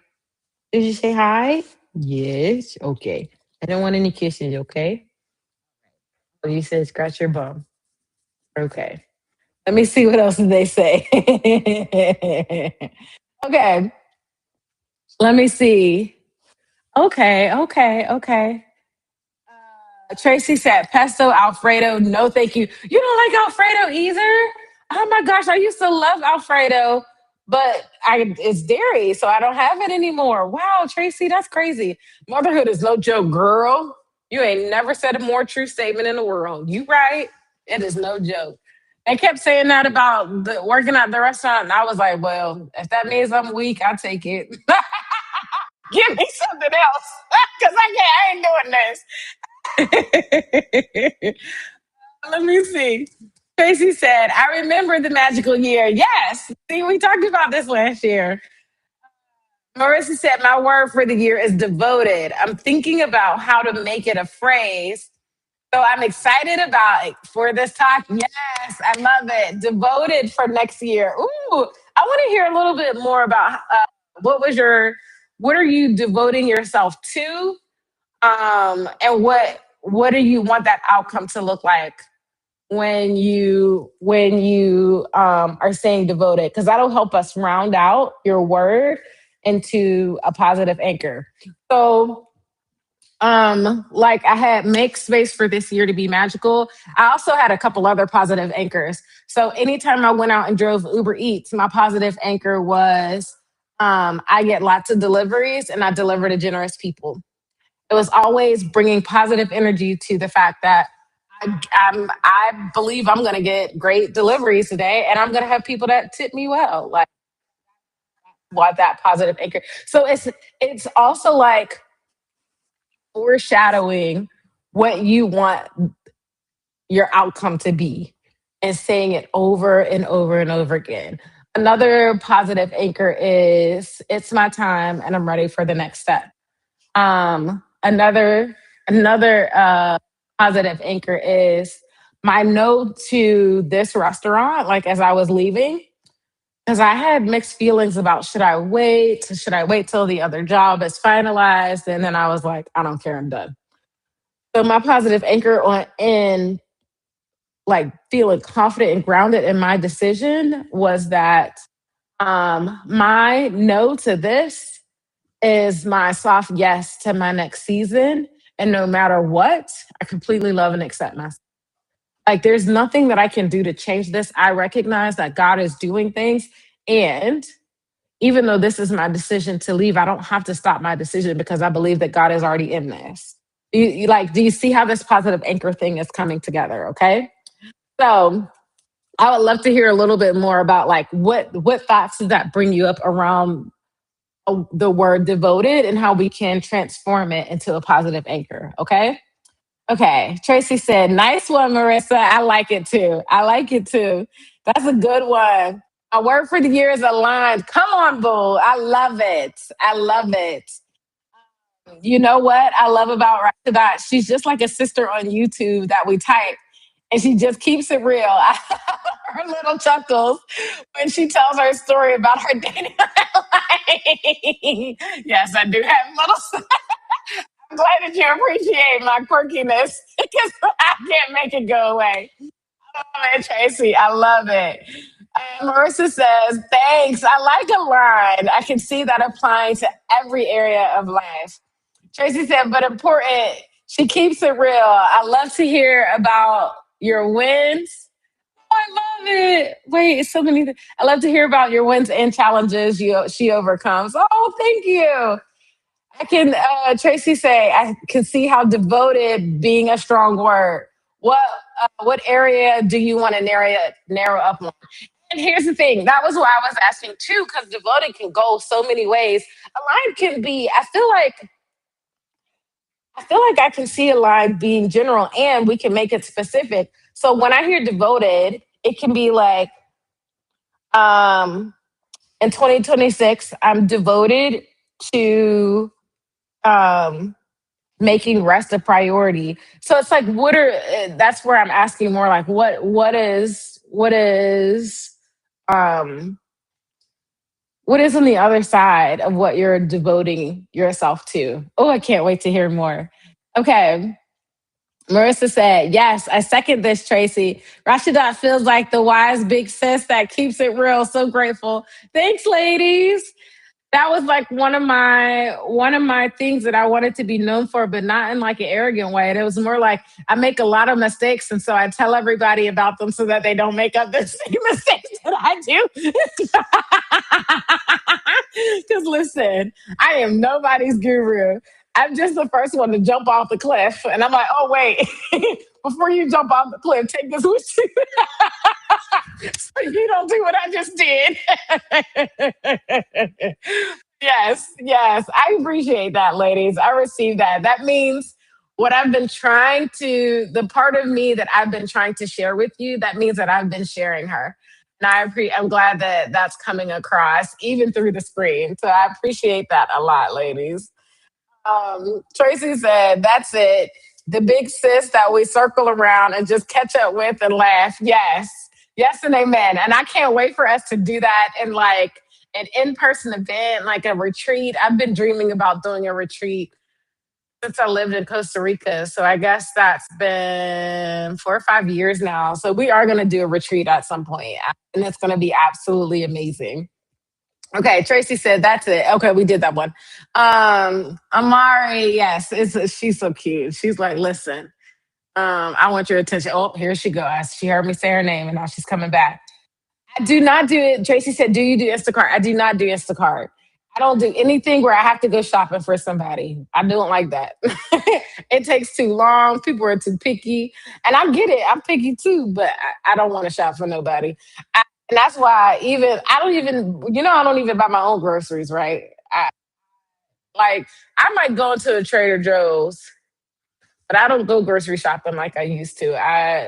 Did you say hi? Yes. Okay. I don't want any kisses, okay? Oh, you said scratch your bum. Okay. Let me see what else they say. Okay. Let me see. Okay, okay, okay. Tracy said pesto Alfredo. No, thank you. You don't like Alfredo either? Oh my gosh, I used to love Alfredo, but it's dairy, so I don't have it anymore. Wow, Tracy, that's crazy. Motherhood is no joke, girl. You ain't never said a more true statement in the world. You right? It is no joke. They kept saying that about working at the restaurant, and I was like, well, if that means I'm weak, I'll take it. Give me something else, because I ain't doing this. Let me see. Tracy said, I remember the magical year. Yes. See, we talked about this last year. Marissa said, my word for the year is devoted. I'm thinking about how to make it a phrase. So I'm excited about it for this talk. Yes, I love it. Devoted for next year. Ooh, I want to hear a little bit more about what are you devoting yourself to? And what do you want that outcome to look like when you are saying devoted? Because that'll help us round out your word into a positive anchor. So like I had make space for this year to be magical. I also had a couple other positive anchors. So anytime I went out and drove Uber Eats, my positive anchor was I get lots of deliveries and I deliver to generous people. It was always bringing positive energy to the fact that I believe I'm going to get great deliveries today, and I'm going to have people that tip me well. Like, want that positive anchor. So it's also like foreshadowing what you want your outcome to be, and saying it over and over and over again. Another positive anchor is it's my time, and I'm ready for the next step. Another positive anchor is my no to this restaurant. Like as I was leaving, because I had mixed feelings about should I wait? Should I wait till the other job is finalized? And then I was like, I don't care, I'm done. So my positive anchor on in like feeling confident and grounded in my decision was that my no to this is my soft yes to my next season. And no matter what, I completely love and accept myself. Like there's nothing that I can do to change this. I recognize that God is doing things. And even though this is my decision to leave, I don't have to stop my decision because I believe that God is already in this. Do you see how this positive anchor thing is coming together? Okay. So I would love to hear a little bit more about like what thoughts does that bring you up around the word devoted and how we can transform it into a positive anchor. Okay. Okay. Tracy said, nice one, Marissa. I like it too. I like it too. That's a good one. A word for the year is aligned. Come on, boo. I love it. I love it. You know what I love about Rashidat? She's just like a sister on YouTube that we type, and she just keeps it real. Her little chuckles when she tells her story about her dating life. Yes, I do have little. I'm glad that you appreciate my quirkiness because I can't make it go away. I love it, Tracy. I love it. Marissa says, thanks. I like a line. I can see that applying to every area of life. Tracy said, but important, she keeps it real. I love to hear about your wins. Oh, I love it. Wait, it's so many. I love to hear about your wins and challenges she overcomes. Oh, thank you. I can Tracy say I can see how devoted being a strong word. What area do you want to narrow up on? And here's the thing. That was what I was asking too, because devoted can go so many ways. A line can be, I feel like I can see a line being general and we can make it specific. So when I hear devoted, it can be like, um, in 2026, I'm devoted to um making rest a priority. So it's like, that's where I'm asking more like, um, what is on the other side of what you're devoting yourself to? Oh, I can't wait to hear more. Okay. Marissa said, yes, I second this, Tracy. Rashidat feels like the wise big sis that keeps it real. So grateful. Thanks, ladies. That was like one of my things that I wanted to be known for, but not in like an arrogant way. And it was more like I make a lot of mistakes, and so I tell everybody about them so that they don't make up the same mistakes that I do. Because listen, I am nobody's guru. I'm just the first one to jump off the cliff, and I'm like, oh wait, before you jump off the cliff, take this with you, so you don't do what I just did. Yes, yes. I appreciate that, ladies. I received that. That means what I've been trying to, the part of me that I've been trying to share with you, that means that I've been sharing her. And I'm glad that that's coming across even through the screen. So I appreciate that a lot, ladies. Tracy said, that's it. The big sis that we circle around and just catch up with and laugh. Yes. Yes and amen. And I can't wait for us to do that in like an in-person event, like a retreat. I've been dreaming about doing a retreat since I lived in Costa Rica. So I guess that's been 4 or 5 years now. So we are going to do a retreat at some point, and it's going to be absolutely amazing. Okay, Tracy said that's it. Okay, we did that one. Amari, yes, she's so cute. She's like, listen, I want your attention. Oh, here she goes. She heard me say her name, and now she's coming back. I do not do it. Tracy said, do you do Instacart? I do not do Instacart. I don't do anything where I have to go shopping for somebody. I don't like that. It takes too long. People are too picky. And I get it. I'm picky too, but I don't want to shop for nobody. And that's why I don't even buy my own groceries, right? I might go into a Trader Joe's, but I don't go grocery shopping like I used to. I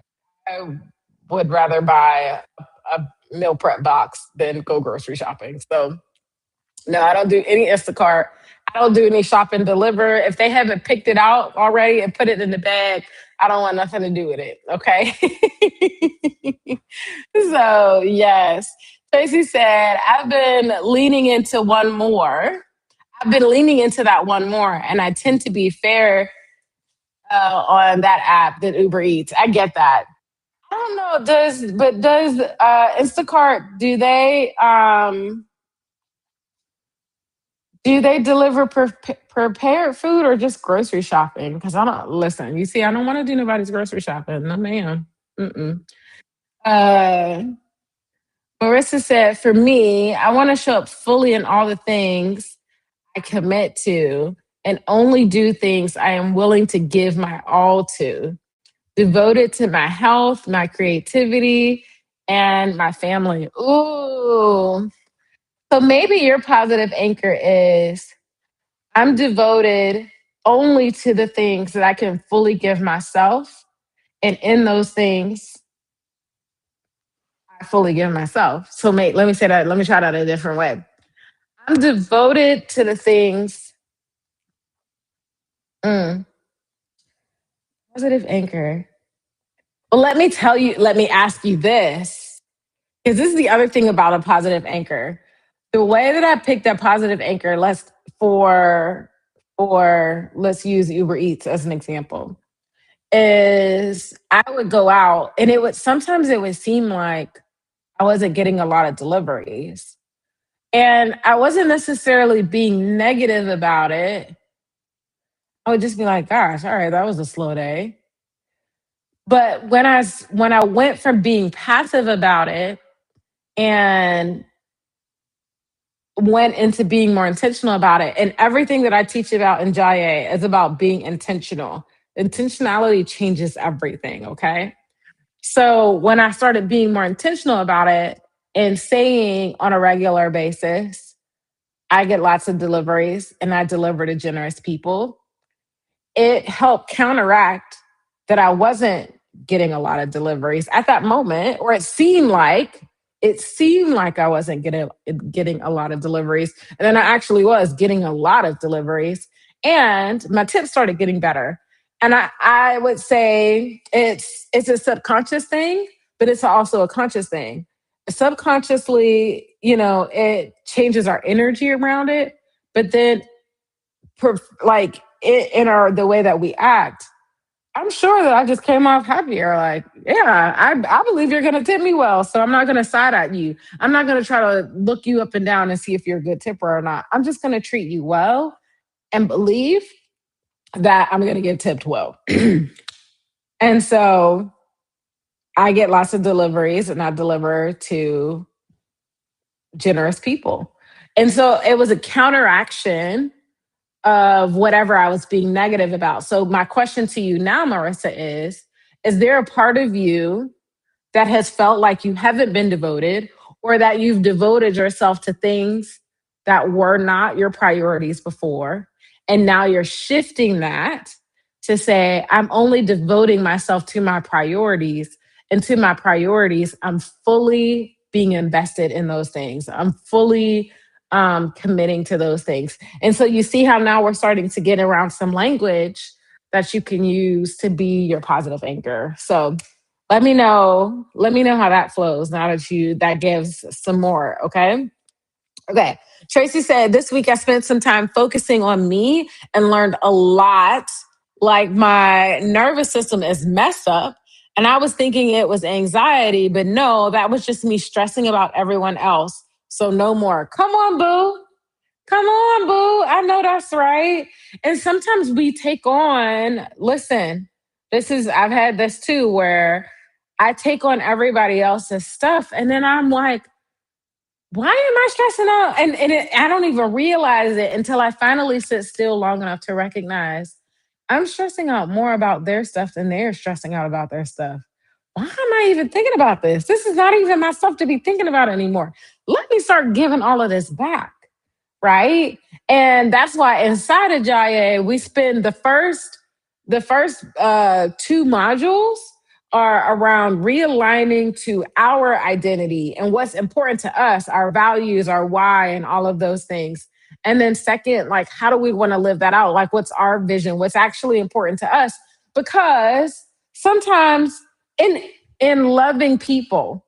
would rather buy a meal prep box than go grocery shopping. So no, I don't do any Instacart. I don't do any shop and deliver. If they haven't picked it out already and put it in the bag, I don't want nothing to do with it. Okay. So yes. Tracy said, I've been leaning into one more. I've been leaning into that one more, and I tend to be fair on that app than Uber Eats. I get that. I don't know. Does Instacart do they deliver prepared food or just grocery shopping? Because I don't listen. You see, I don't want to do nobody's grocery shopping. No, ma'am. Mm-mm. Uh, Marissa said, for me, I want to show up fully in all the things I commit to and only do things I am willing to give my all to, devoted to my health, my creativity, and my family. Ooh. So maybe your positive anchor is I'm devoted only to the things that I can fully give myself. And in those things, I fully give myself. So let me say that, let me try that a different way. I'm devoted to the things, mm, positive anchor. Well, let me ask you this, because this is the other thing about a positive anchor. The way that I picked that positive anchor, for let's use Uber Eats as an example, is I would go out and it would seem like I wasn't getting a lot of deliveries. And I wasn't necessarily being negative about it. I would just be like, gosh, all right, that was a slow day. But when I went from being passive about it and went into being more intentional about it, and everything that I teach about in Jaya is about being intentional. Intentionality changes everything, okay? So when I started being more intentional about it and saying on a regular basis, I get lots of deliveries and I deliver to generous people, it helped counteract that I wasn't getting a lot of deliveries at that moment, or it seemed like I wasn't getting a lot of deliveries. And then I actually was getting a lot of deliveries. And my tips started getting better. And I would say it's a subconscious thing, but it's also a conscious thing. Subconsciously, it changes our energy around it, but then like it, in our the way that we act, I'm sure that I just came off happier. Like, yeah, I believe you're going to tip me well, so I'm not going to side at you. I'm not going to try to look you up and down and see if you're a good tipper or not. I'm just going to treat you well and believe that I'm going to get tipped well. And so I get lots of deliveries, and I deliver to generous people. And so it was a counteraction of whatever I was being negative about. So my question to you now, Marissa, is there a part of you that has felt like you haven't been devoted, or that you've devoted yourself to things that were not your priorities before? And now you're shifting that to say, I'm only devoting myself to my priorities. And to my priorities, I'm fully being invested in those things. I'm fully committing to those things. And so you see how now we're starting to get around some language that you can use to be your positive anchor. So let me know how that flows now that gives some more. Okay. Okay. Tracy said, this week I spent some time focusing on me and learned a lot. Like, my nervous system is messed up. And I was thinking it was anxiety, but no, that was just me stressing about everyone else. So no more. Come on, boo. Come on, boo. I know that's right. And sometimes we take on, listen, I've had this too, where I take on everybody else's stuff. And then I'm like, why am I stressing out? I don't even realize it until I finally sit still long enough to recognize I'm stressing out more about their stuff than they're stressing out about their stuff. Why am I even thinking about this? This is not even my stuff to be thinking about anymore. Let me start giving all of this back, right? And that's why inside of Jaya, we spend the first two modules are around realigning to our identity and what's important to us, our values, our why, and all of those things. And then second, like, how do we want to live that out? Like, what's our vision? What's actually important to us? Because sometimes in loving people,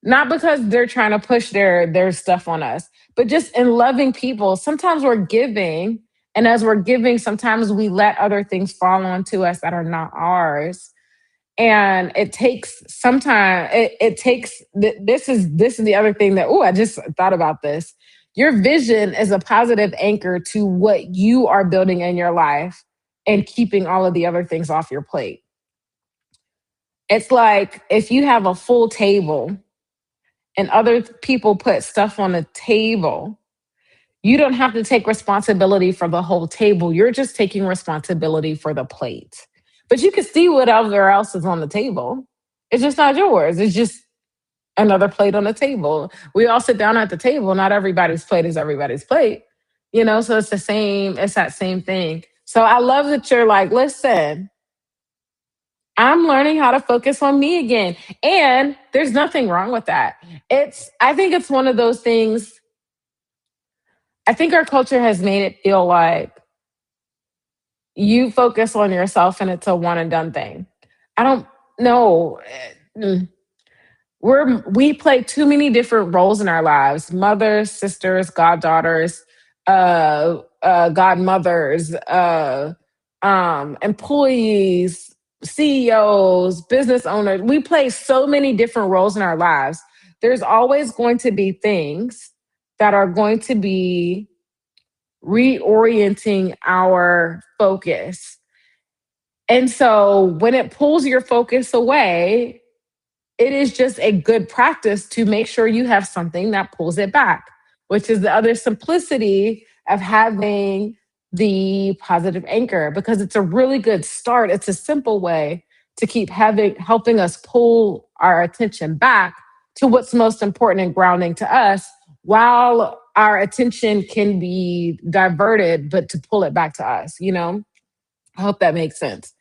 not because they're trying to push their stuff on us, but just in loving people, sometimes we're giving, and as we're giving, sometimes we let other things fall onto us that are not ours. And it takes sometimes it takes this is the other thing that, oh, I just thought about this. Your vision is a positive anchor to what you are building in your life and keeping all of the other things off your plate. It's like if you have a full table and other people put stuff on the table, you don't have to take responsibility for the whole table. You're just taking responsibility for the plate. But you can see whatever else is on the table. It's just not yours. It's just another plate on the table. We all sit down at the table. Not everybody's plate is everybody's plate. So it's that same thing. So I love that you're like, listen, I'm learning how to focus on me again. And there's nothing wrong with that. I think it's one of those things. I think our culture has made it feel like you focus on yourself and it's a one and done thing. I don't know. Mm. We play too many different roles in our lives: mothers, sisters, goddaughters, godmothers, employees, CEOs, business owners. We play so many different roles in our lives. There's always going to be things that are going to be reorienting our focus. And so when it pulls your focus away, it is just a good practice to make sure you have something that pulls it back, which is the other simplicity of having the positive anchor, because it's a really good start. It's a simple way to keep helping us pull our attention back to what's most important and grounding to us, while our attention can be diverted, but to pull it back to us, I hope that makes sense.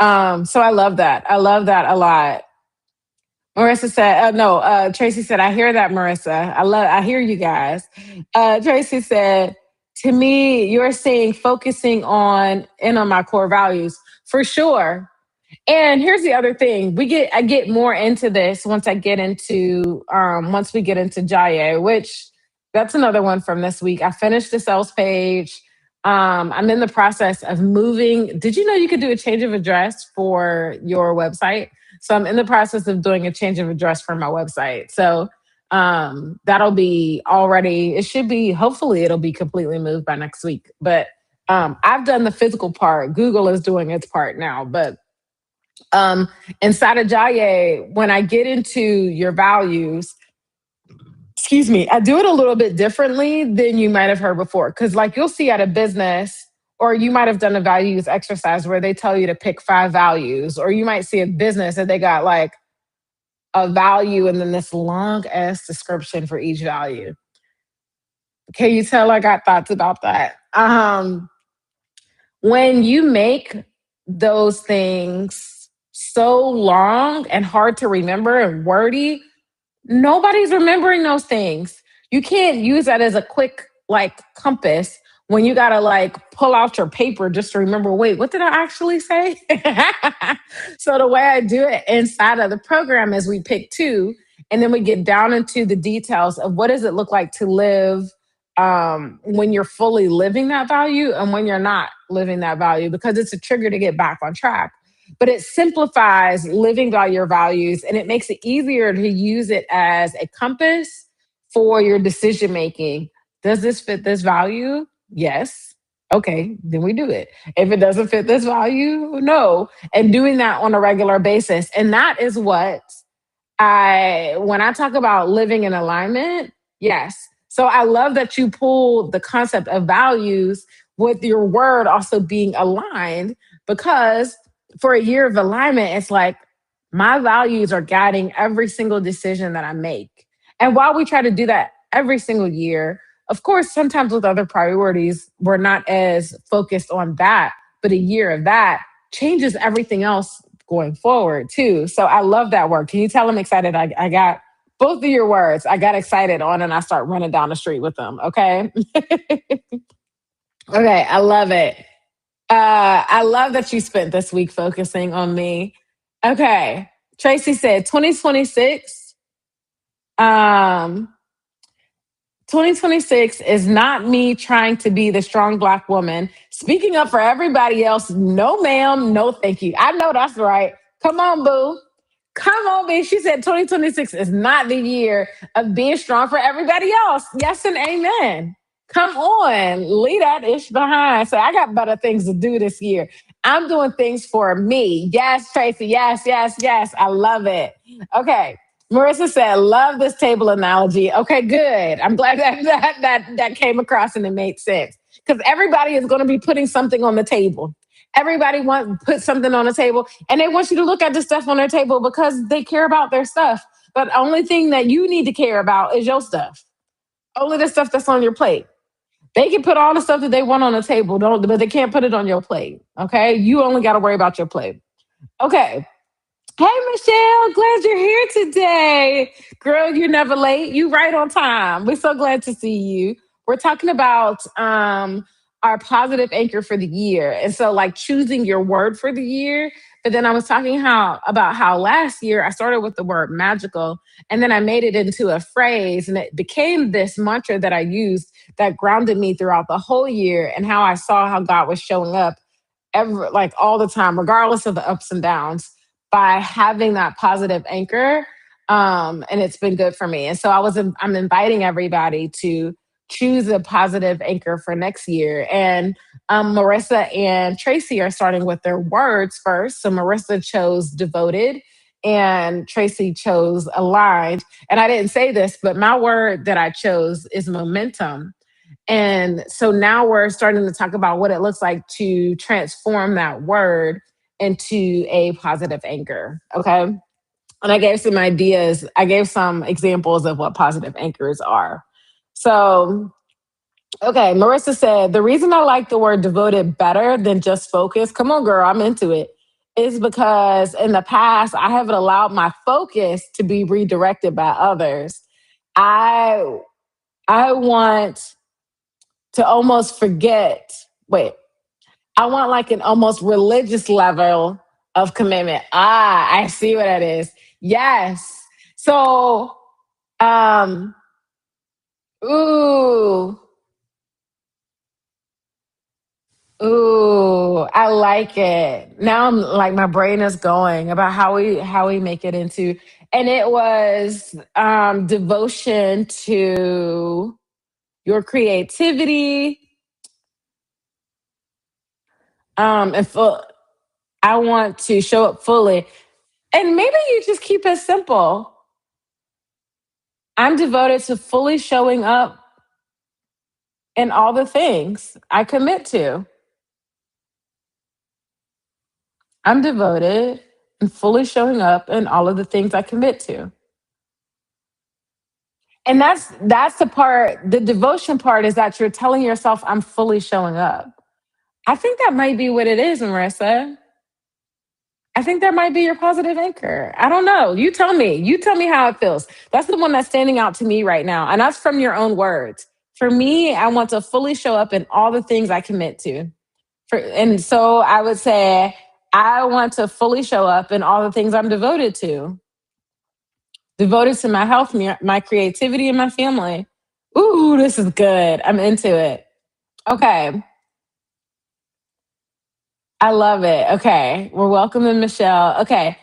So I love that. I love that a lot. Marissa said, no, Tracy said, I hear that, Marissa. I hear you guys. Tracy said, to me, you're saying focusing on and on my core values for sure. And here's the other thing. I get more into this once we get into Jaya, which that's another one from this week. I finished the sales page. I'm in the process of moving. Did you know you could do a change of address for your website? So I'm in the process of doing a change of address for my website. So that'll be already, it should be, hopefully it'll be completely moved by next week. But I've done the physical part. Google is doing its part now. But um, inside of Jaya, when I get into your values, excuse me, I do it a little bit differently than you might have heard before. Cause like you'll see at a business, or you might have done a values exercise where they tell you to pick 5 values, or you might see a business that they got like a value and then this long ass description for each value. Can you tell I got thoughts about that? When you make those things so long and hard to remember and wordy, nobody's remembering those things. You can't use that as a quick like compass when you gotta like pull out your paper just to remember, wait, what did I actually say? So the way I do it inside of the program is we pick 2, and then we get down into the details of what does it look like to live when you're fully living that value and when you're not living that value, because it's a trigger to get back on track. But it simplifies living by your values, and it makes it easier to use it as a compass for your decision making. Does this fit this value? Yes. Okay, then we do it. If it doesn't fit this value, no. And doing that on a regular basis. And that is what when I talk about living in alignment, yes. So I love that you pull the concept of values with your word also being aligned, because for a year of alignment, it's like my values are guiding every single decision that I make. And while we try to do that every single year, of course, sometimes with other priorities, we're not as focused on that, but a year of that changes everything else going forward too. So I love that work. Can you tell I'm excited? I got both of your words. I got excited on and I start running down the street with them. Okay. Okay. I love it. I love that you spent this week focusing on me. Okay. Tracy said 2026. Um, 2026 is not me trying to be the strong Black woman speaking up for everybody else. No, ma'am. No, thank you. I know that's right. Come on, boo. Come on, B. She said 2026 is not the year of being strong for everybody else. Yes and amen. Come on, leave that ish behind. So I got better things to do this year. I'm doing things for me. Yes, Tracy. Yes, yes, yes. I love it. Okay. Marissa said, "Love this table analogy." Okay, good. I'm glad that came across and it made sense, because everybody is going to be putting something on the table. Everybody wants to put something on the table, and they want you to look at the stuff on their table because they care about their stuff. But the only thing that you need to care about is your stuff. Only the stuff that's on your plate. They can put all the stuff that they want on the table, but they can't put it on your plate. Okay, you only got to worry about your plate. Okay. Hey, Michelle, glad you're here today. Girl, you're never late. You right on time. We're so glad to see you. We're talking about our positive anchor for the year. And so like choosing your word for the year. But then I was talking about how last year I started with the word magical, and then I made it into a phrase, and it became this mantra that I used that grounded me throughout the whole year, and how I saw how God was showing up like all the time, regardless of the ups and downs, by having that positive anchor. And it's been good for me. And so I'm inviting everybody to choose a positive anchor for next year. And Marissa and Tracy are starting with their words first. So Marissa chose devoted and Tracy chose aligned. And I didn't say this, but my word that I chose is momentum. And so now we're starting to talk about what it looks like to transform that word into a positive anchor. Okay. And I gave some ideas, I gave some examples of what positive anchors are. So, okay, Marissa said, the reason I like the word devoted better than just focus, come on, girl, I'm into it, is because in the past, I haven't allowed my focus to be redirected by others. I I want to almost forget, wait, I want like an almost religious level of commitment. Ah, I see what that is. Yes. So, um, ooh, ooh, I like it. Now I'm like my brain is going about how we make it into, and it was devotion to your creativity, and full. I want to show up fully. And maybe you just keep it simple. I'm devoted to fully showing up in all the things I commit to. I'm devoted and fully showing up in all of the things I commit to. And that's the part, the devotion part is that you're telling yourself I'm fully showing up. I think that might be what it is, Marissa. I think that might be your positive anchor. I don't know. You tell me. You tell me how it feels. That's the one that's standing out to me right now. And that's from your own words. For me, I want to fully show up in all the things I commit to. And so I would say, I want to fully show up in all the things I'm devoted to. Devoted to my health, my creativity, and my family. Ooh, this is good. I'm into it. Okay. I love it. Okay. We're welcoming Michelle. Okay.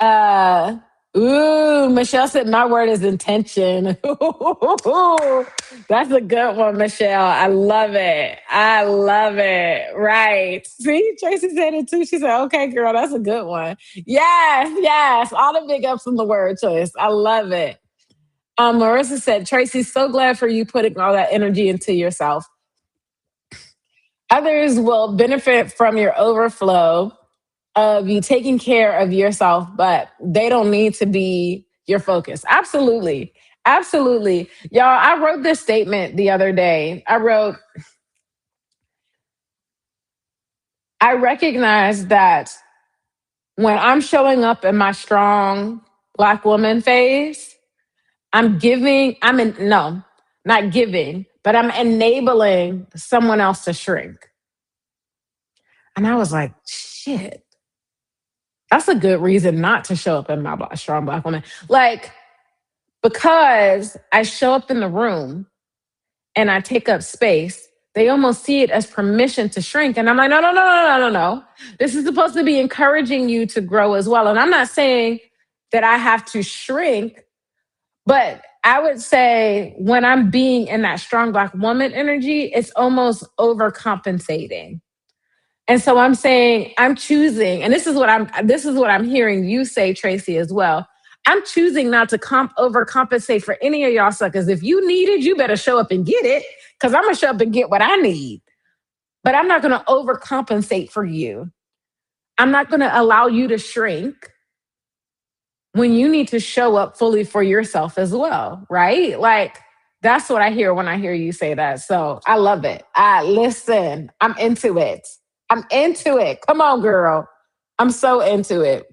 Uh, ooh, Michelle said my word is intention. Ooh, that's a good one, Michelle. I love it. I love it. Right. See, Tracy said it too. She said, okay, girl, that's a good one. Yes, yes. All the big ups on the word choice. I love it. Marissa said, Tracy, so glad for you putting all that energy into yourself. Others will benefit from your overflow of you taking care of yourself, but they don't need to be your focus. Absolutely. Absolutely. Y'all, I wrote this statement the other day. I recognize that when I'm showing up in my strong Black woman phase, no, not giving, but I'm enabling someone else to shrink. And I was like, shit, that's a good reason not to show up in my strong Black woman. Like, because I show up in the room and I take up space, they almost see it as permission to shrink. And I'm like, no, no, no, no, no, no, no. This is supposed to be encouraging you to grow as well. And I'm not saying that I have to shrink, but I would say when I'm being in that strong Black woman energy, it's almost overcompensating. And so I'm saying I'm choosing, and this is what I'm hearing you say, Tracy, as well. I'm choosing not to overcompensate for any of y'all suckers. If you need it, you better show up and get it, because I'm gonna show up and get what I need. But I'm not gonna overcompensate for you. I'm not gonna allow you to shrink when you need to show up fully for yourself as well, right? Like that's what I hear when I hear you say that. So I love it. I listen. I'm into it. I'm into it. Come on, girl. I'm so into it.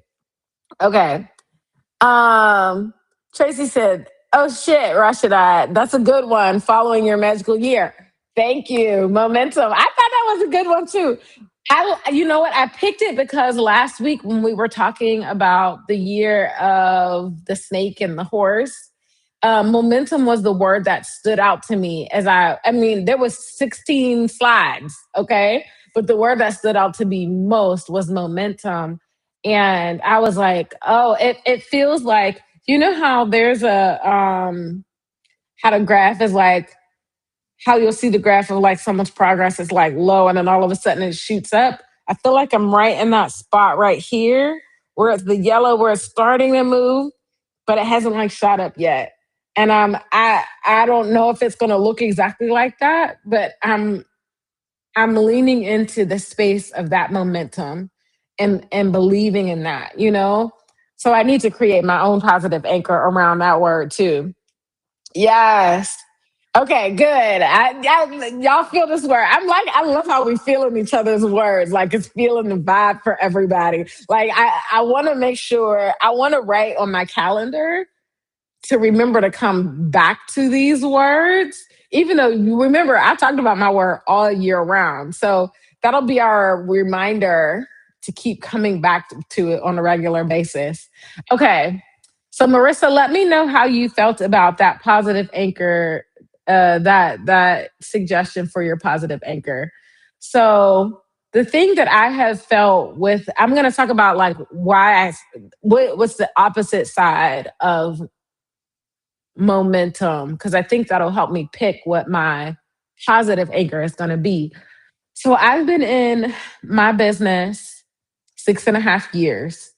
Okay. Um, Tracy said, "Oh shit, Rashidat, that's a good one. Following your magical year. Thank you. Momentum. I thought that was a good one too. You know what? I picked it because last week when we were talking about the year of the snake and the horse, momentum was the word that stood out to me. I mean, there was 16 slides, okay, but the word that stood out to me most was momentum, and I was like, oh, it feels like, you know how there's a how the graph is like how you'll see the graph of like someone's progress is like low and then all of a sudden it shoots up. I feel like I'm right in that spot right here where it's the yellow where it's starting to move, but it hasn't like shot up yet. And I don't know if it's gonna look exactly like that, but I'm leaning into the space of that momentum and believing in that, you know? So I need to create my own positive anchor around that word too. Yes. Okay, good. Y'all feel this word. I love how we feel in each other's words. Like it's feeling the vibe for everybody. Like I want to make sure I want to write on my calendar to remember to come back to these words, even though you remember I talked about my word all year round. So that'll be our reminder to keep coming back to it on a regular basis. Okay. So Marissa, let me know how you felt about that positive anchor, that suggestion for your positive anchor. So the thing that I have felt with, I'm going to talk about like what's the opposite side of momentum because I think that'll help me pick what my positive anchor is going to be. So I've been in my business 6.5 years.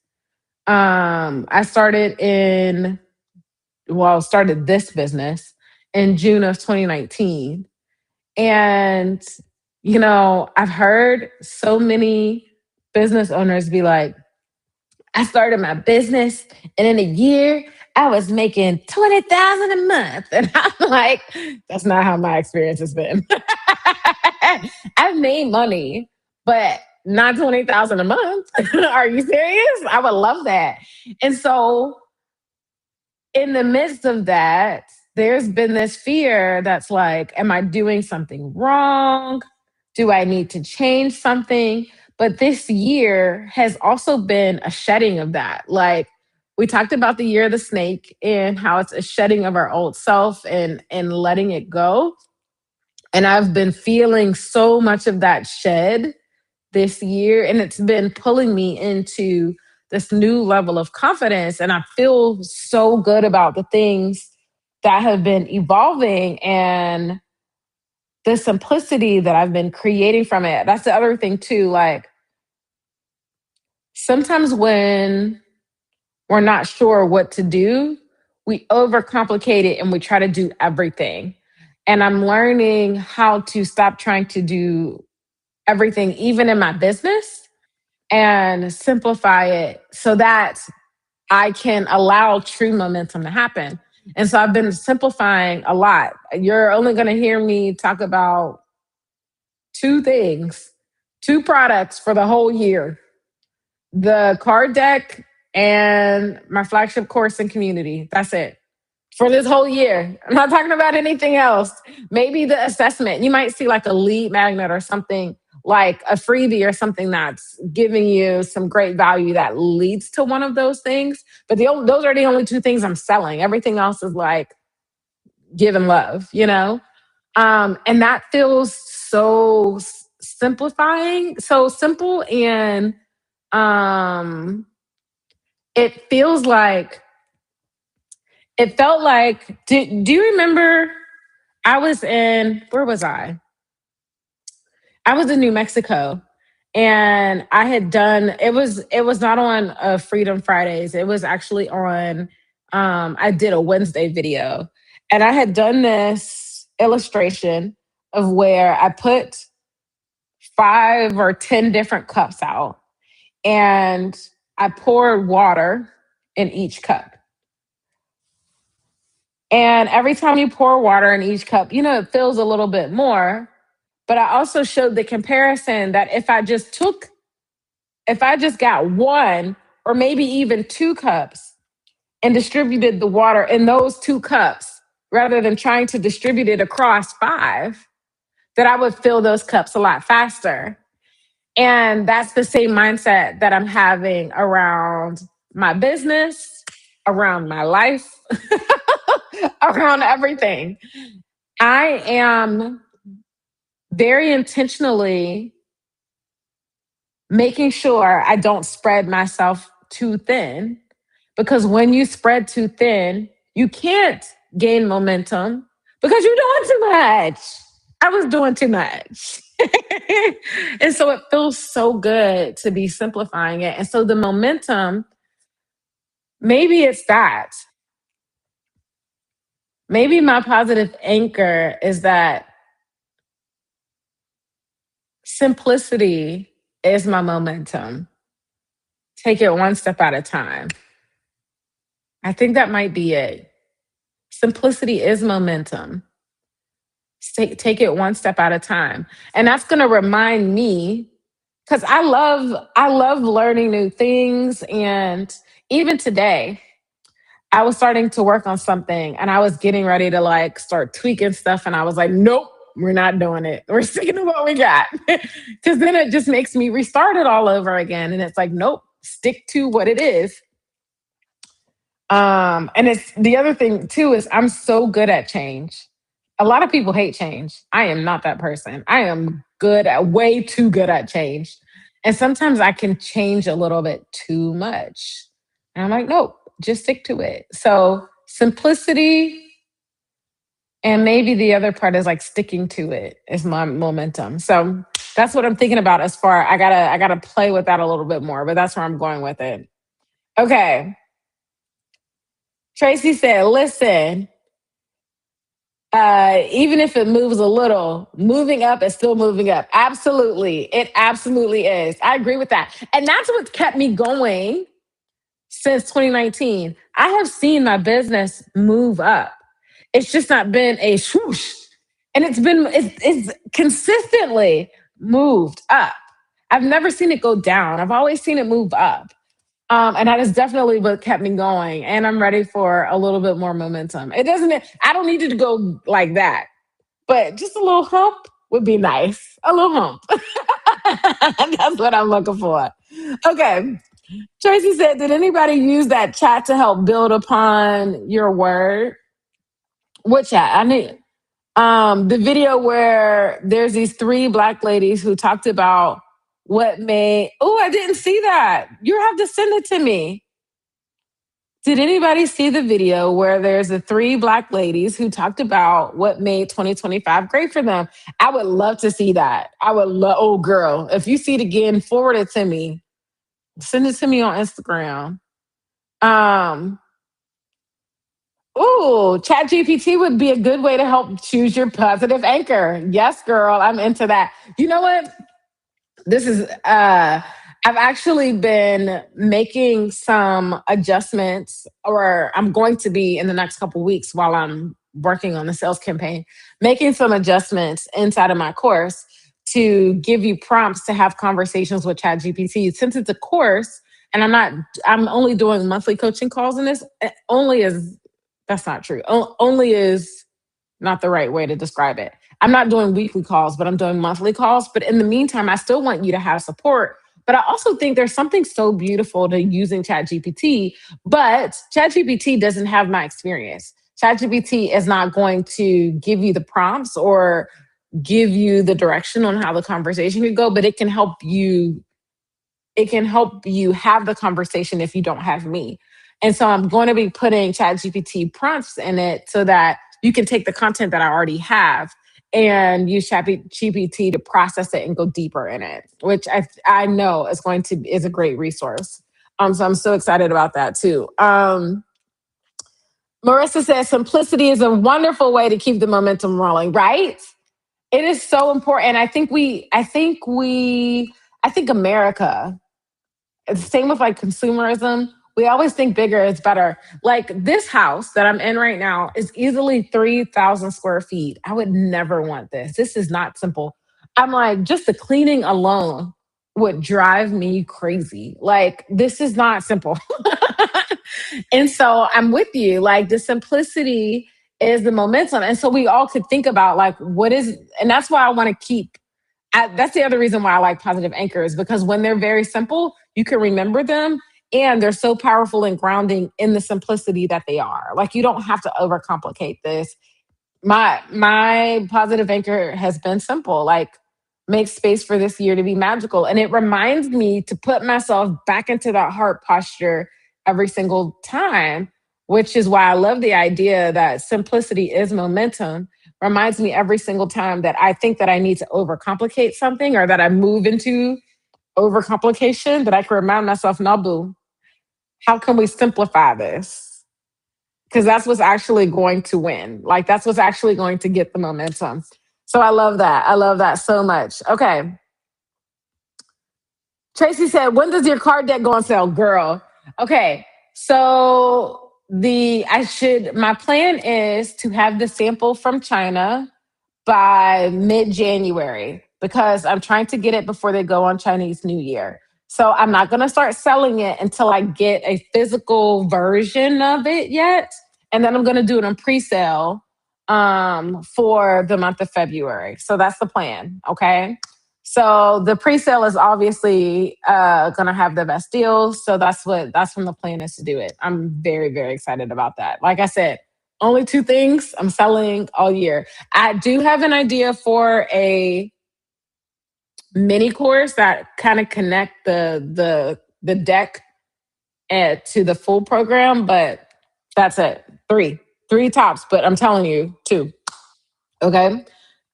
I started this business in June of 2019. And, I've heard so many business owners be like, I started my business and in a year I was making 20,000 a month. And I'm like, that's not how my experience has been. I've made money, but not 20,000 a month. Are you serious? I would love that. And so in the midst of that, there's been this fear that's like, am I doing something wrong? Do I need to change something? But this year has also been a shedding of that. Like we talked about the year of the snake and how it's a shedding of our old self and letting it go. And I've been feeling so much of that shed this year, and it's been pulling me into this new level of confidence. And I feel so good about the things that have been evolving and the simplicity that I've been creating from it. That's the other thing, too. Like sometimes when we're not sure what to do, we overcomplicate it and we try to do everything. And I'm learning how to stop trying to do everything, even in my business, and simplify it so that I can allow true momentum to happen. And so I've been simplifying a lot. You're only going to hear me talk about two things, two products for the whole year: the card deck and my flagship course and community. That's it for this whole year. I'm not talking about anything else. Maybe the assessment. You might see like a lead magnet or something like a freebie or something that's giving you some great value that leads to one of those things. But those are the only two things I'm selling. Everything else is like giving love. And that feels so simplifying, so simple. And um, it feels like, it felt like, do you remember where was I? I was in New Mexico and I had done, it was not on Freedom Fridays. It was actually on, I did a Wednesday video and I had done this illustration of where I put 5 or 10 different cups out and I poured water in each cup. And every time you pour water in each cup, it fills a little bit more. But I also showed the comparison that if I just got one or maybe even 2 cups and distributed the water in those 2 cups rather than trying to distribute it across 5, that I would fill those cups a lot faster. And that's the same mindset that I'm having around my business, around my life, around everything. I am very intentionally making sure I don't spread myself too thin because when you spread too thin, you can't gain momentum because you're doing too much. I was doing too much. And so it feels so good to be simplifying it. And so the momentum, maybe it's that. Maybe my positive anchor is that simplicity is my momentum. Take it one step at a time. I think that might be it. Simplicity is momentum. Take it one step at a time. And that's going to remind me because I love learning new things. And even today, I was starting to work on something and I was getting ready to like start tweaking stuff. And I was like, nope, we're not doing it. We're sticking to what we got. Because then it just makes me restart it all over again. And it's like, nope, stick to what it is. And it's the other thing too is I'm so good at change. A lot of people hate change. I am not that person. I am good at way too good at change. And sometimes I can change a little bit too much. And I'm like, nope, just stick to it. So simplicity and maybe the other part is like sticking to it is my momentum. So that's what I'm thinking about as far I gotta play with that a little bit more, but that's where I'm going with it. Okay. Tracy said, listen, even if it moves a little, moving up is still moving up. Absolutely. It absolutely is. I agree with that. And that's what kept me going since 2019. I have seen my business move up. It's just not been a swoosh. And it's consistently moved up. I've never seen it go down. I've always seen it move up. And that is definitely what kept me going. And I'm ready for a little bit more momentum. I don't need it to go like that, but just a little hump would be nice. A little hump. That's what I'm looking for. Okay. Tracy said, did anybody use that chat to help build upon your word? What chat? I need the video where there's these three black ladies who talked about what made. Oh, I didn't see that. You have to send it to me. Did anybody see the video where there's the three black ladies who talked about what made 2025 great for them? I would love to see that. I would love, oh girl, if you see it again, forward it to me. Send it to me on Instagram. Um, Chat GPT would be a good way to help choose your positive anchor. Yes, girl, I'm into that. You know what? This is I've actually been making some adjustments, or I'm going to be in the next couple of weeks while I'm working on the sales campaign, making some adjustments inside of my course to give you prompts to have conversations with ChatGPT. Since it's a course and I'm only doing monthly coaching calls in this, only is that's not true. Only is not the right way to describe it. I'm not doing weekly calls, but I'm doing monthly calls. But in the meantime, I still want you to have support. But I also think there's something so beautiful to using ChatGPT, but ChatGPT doesn't have my experience. ChatGPT is not going to give you the prompts or give you the direction on how the conversation could go, but it can help you have the conversation if you don't have me. And so I'm going to be putting ChatGPT prompts in it so that you can take the content that I already have and use ChatGPT to process it and go deeper in it, which I know is a great resource. So I'm so excited about that too. Marissa says simplicity is a wonderful way to keep the momentum rolling, right? It is so important. I think America, it's the same with like consumerism. We always think bigger is better. Like this house that I'm in right now is easily 3,000 square feet. I would never want this. This is not simple. I'm like, just the cleaning alone would drive me crazy. Like, this is not simple. And so I'm with you. Like, the simplicity is the momentum. And so we all could think about, like, and that's why I want to that's the other reason why I like positive anchors, because when they're very simple, you can remember them and they're so powerful and grounding in the simplicity that they are. Like, you don't have to overcomplicate this. My positive anchor has been simple, like make space for this year to be magical. And it reminds me to put myself back into that heart posture every single time, which is why I love the idea that simplicity is momentum, reminds me every single time that I think that I need to overcomplicate something or that I move into overcomplication, that I can remind myself, no, boo, how can we simplify this? Because that's what's actually going to win. Like, that's what's actually going to get the momentum. So I love that. I love that so much. Okay. Tracy said, when does your card deck go on sale? Girl. Okay. So my plan is to have the sample from China by mid-January because I'm trying to get it before they go on Chinese New Year. So I'm not going to start selling it until I get a physical version of it yet. And then I'm going to do it on pre-sale for the month of February. So that's the plan. Okay. So the pre-sale is obviously going to have the best deals. So that's when the plan is to do it. I'm very, very excited about that. Like I said, only two things I'm selling all year. I do have an idea for a mini course that kind of connect the deck to the full program, but that's it. Three tops, but I'm telling you, two. Okay.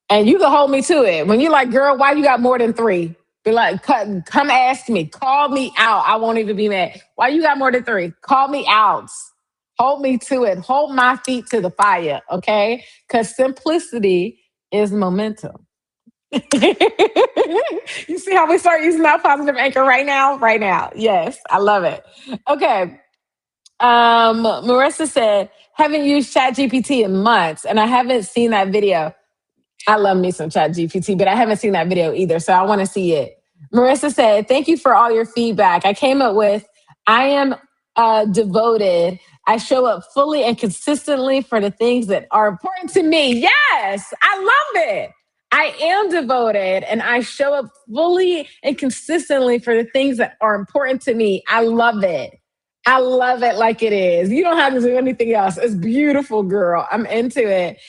And you can hold me to it. When you're like, girl, why you got more than three? Be like, come ask me. Call me out. I won't even be mad. Why you got more than three? Call me out. Hold me to it. Hold my feet to the fire. Okay. Because simplicity is momentum. You see how we start using that positive anchor right now? Right now. Yes. I love it. Okay. Marissa said, haven't used ChatGPT in months and I haven't seen that video. I love me some Chat GPT, but I haven't seen that video either. So I want to see it. Marissa said, thank you for all your feedback. I came up with, I am devoted. I show up fully and consistently for the things that are important to me. Yes, I love it. I am devoted and I show up fully and consistently for the things that are important to me. I love it. I love it like it is. You don't have to do anything else. It's beautiful, girl. I'm into it.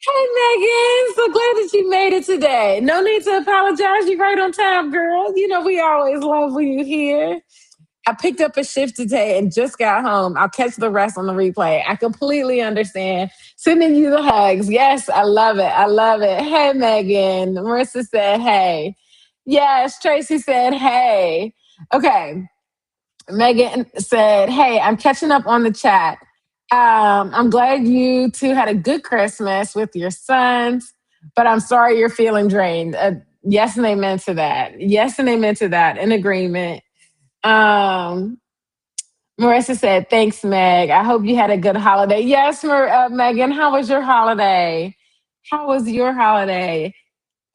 Hey, Megan, so glad that you made it today. No need to apologize. You're right on time, girl. You know, we always love when you're here. I picked up a shift today and just got home. I'll catch the rest on the replay. I completely understand. Sending you the hugs. Yes, I love it. I love it. Hey, Megan. Marissa said, hey. Yes, Tracy said, hey. Okay. Megan said, hey, I'm catching up on the chat. I'm glad you two had a good Christmas with your sons, but I'm sorry you're feeling drained. Yes, and amen to that. Yes, and amen to that. In agreement. Um, Marissa said, thanks, Meg. I hope you had a good holiday. Yes, Megan, how was your holiday? How was your holiday?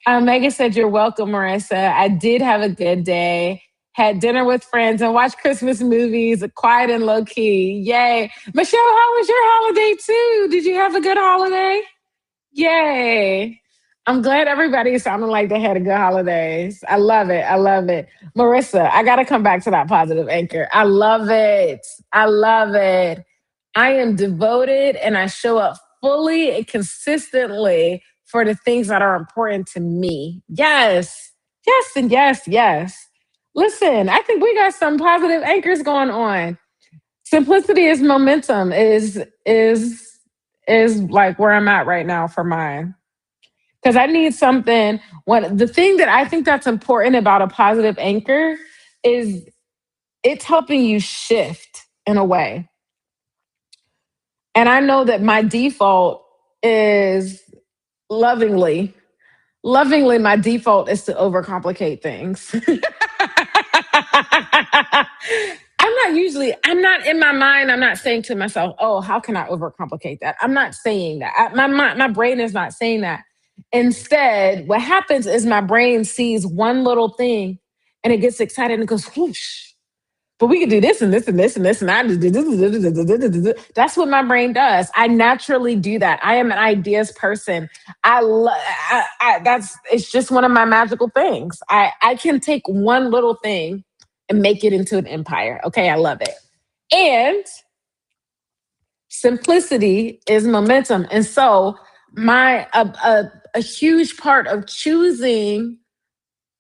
Megan said, you're welcome, Marissa. I did have a good day. Had dinner with friends and watched Christmas movies, quiet and low key. Yay. Michelle, how was your holiday too? Did you have a good holiday? Yay. I'm glad everybody sounded like they had a good holidays. I love it. I love it. Marissa, I got to come back to that positive anchor. I love it. I love it. I am devoted and I show up fully and consistently for the things that are important to me. Yes. Yes and yes, yes. Listen, I think we got some positive anchors going on. Simplicity is momentum is like where I'm at right now for mine. Because I need something. The thing that I think that's important about a positive anchor is it's helping you shift in a way. And I know that my default is lovingly, my default is to overcomplicate things. I'm not in my mind, I'm not saying to myself, oh, how can I overcomplicate that? I'm not saying that. My brain is not saying that. Instead, what happens is my brain sees one little thing and it gets excited and it goes, whoosh. But we can do this and this and this and this and I just do. That's what my brain does. I naturally do that. I am an ideas person. It's just one of my magical things. I can take one little thing and make it into an empire. Okay, I love it. And simplicity is momentum. And so a huge part of choosing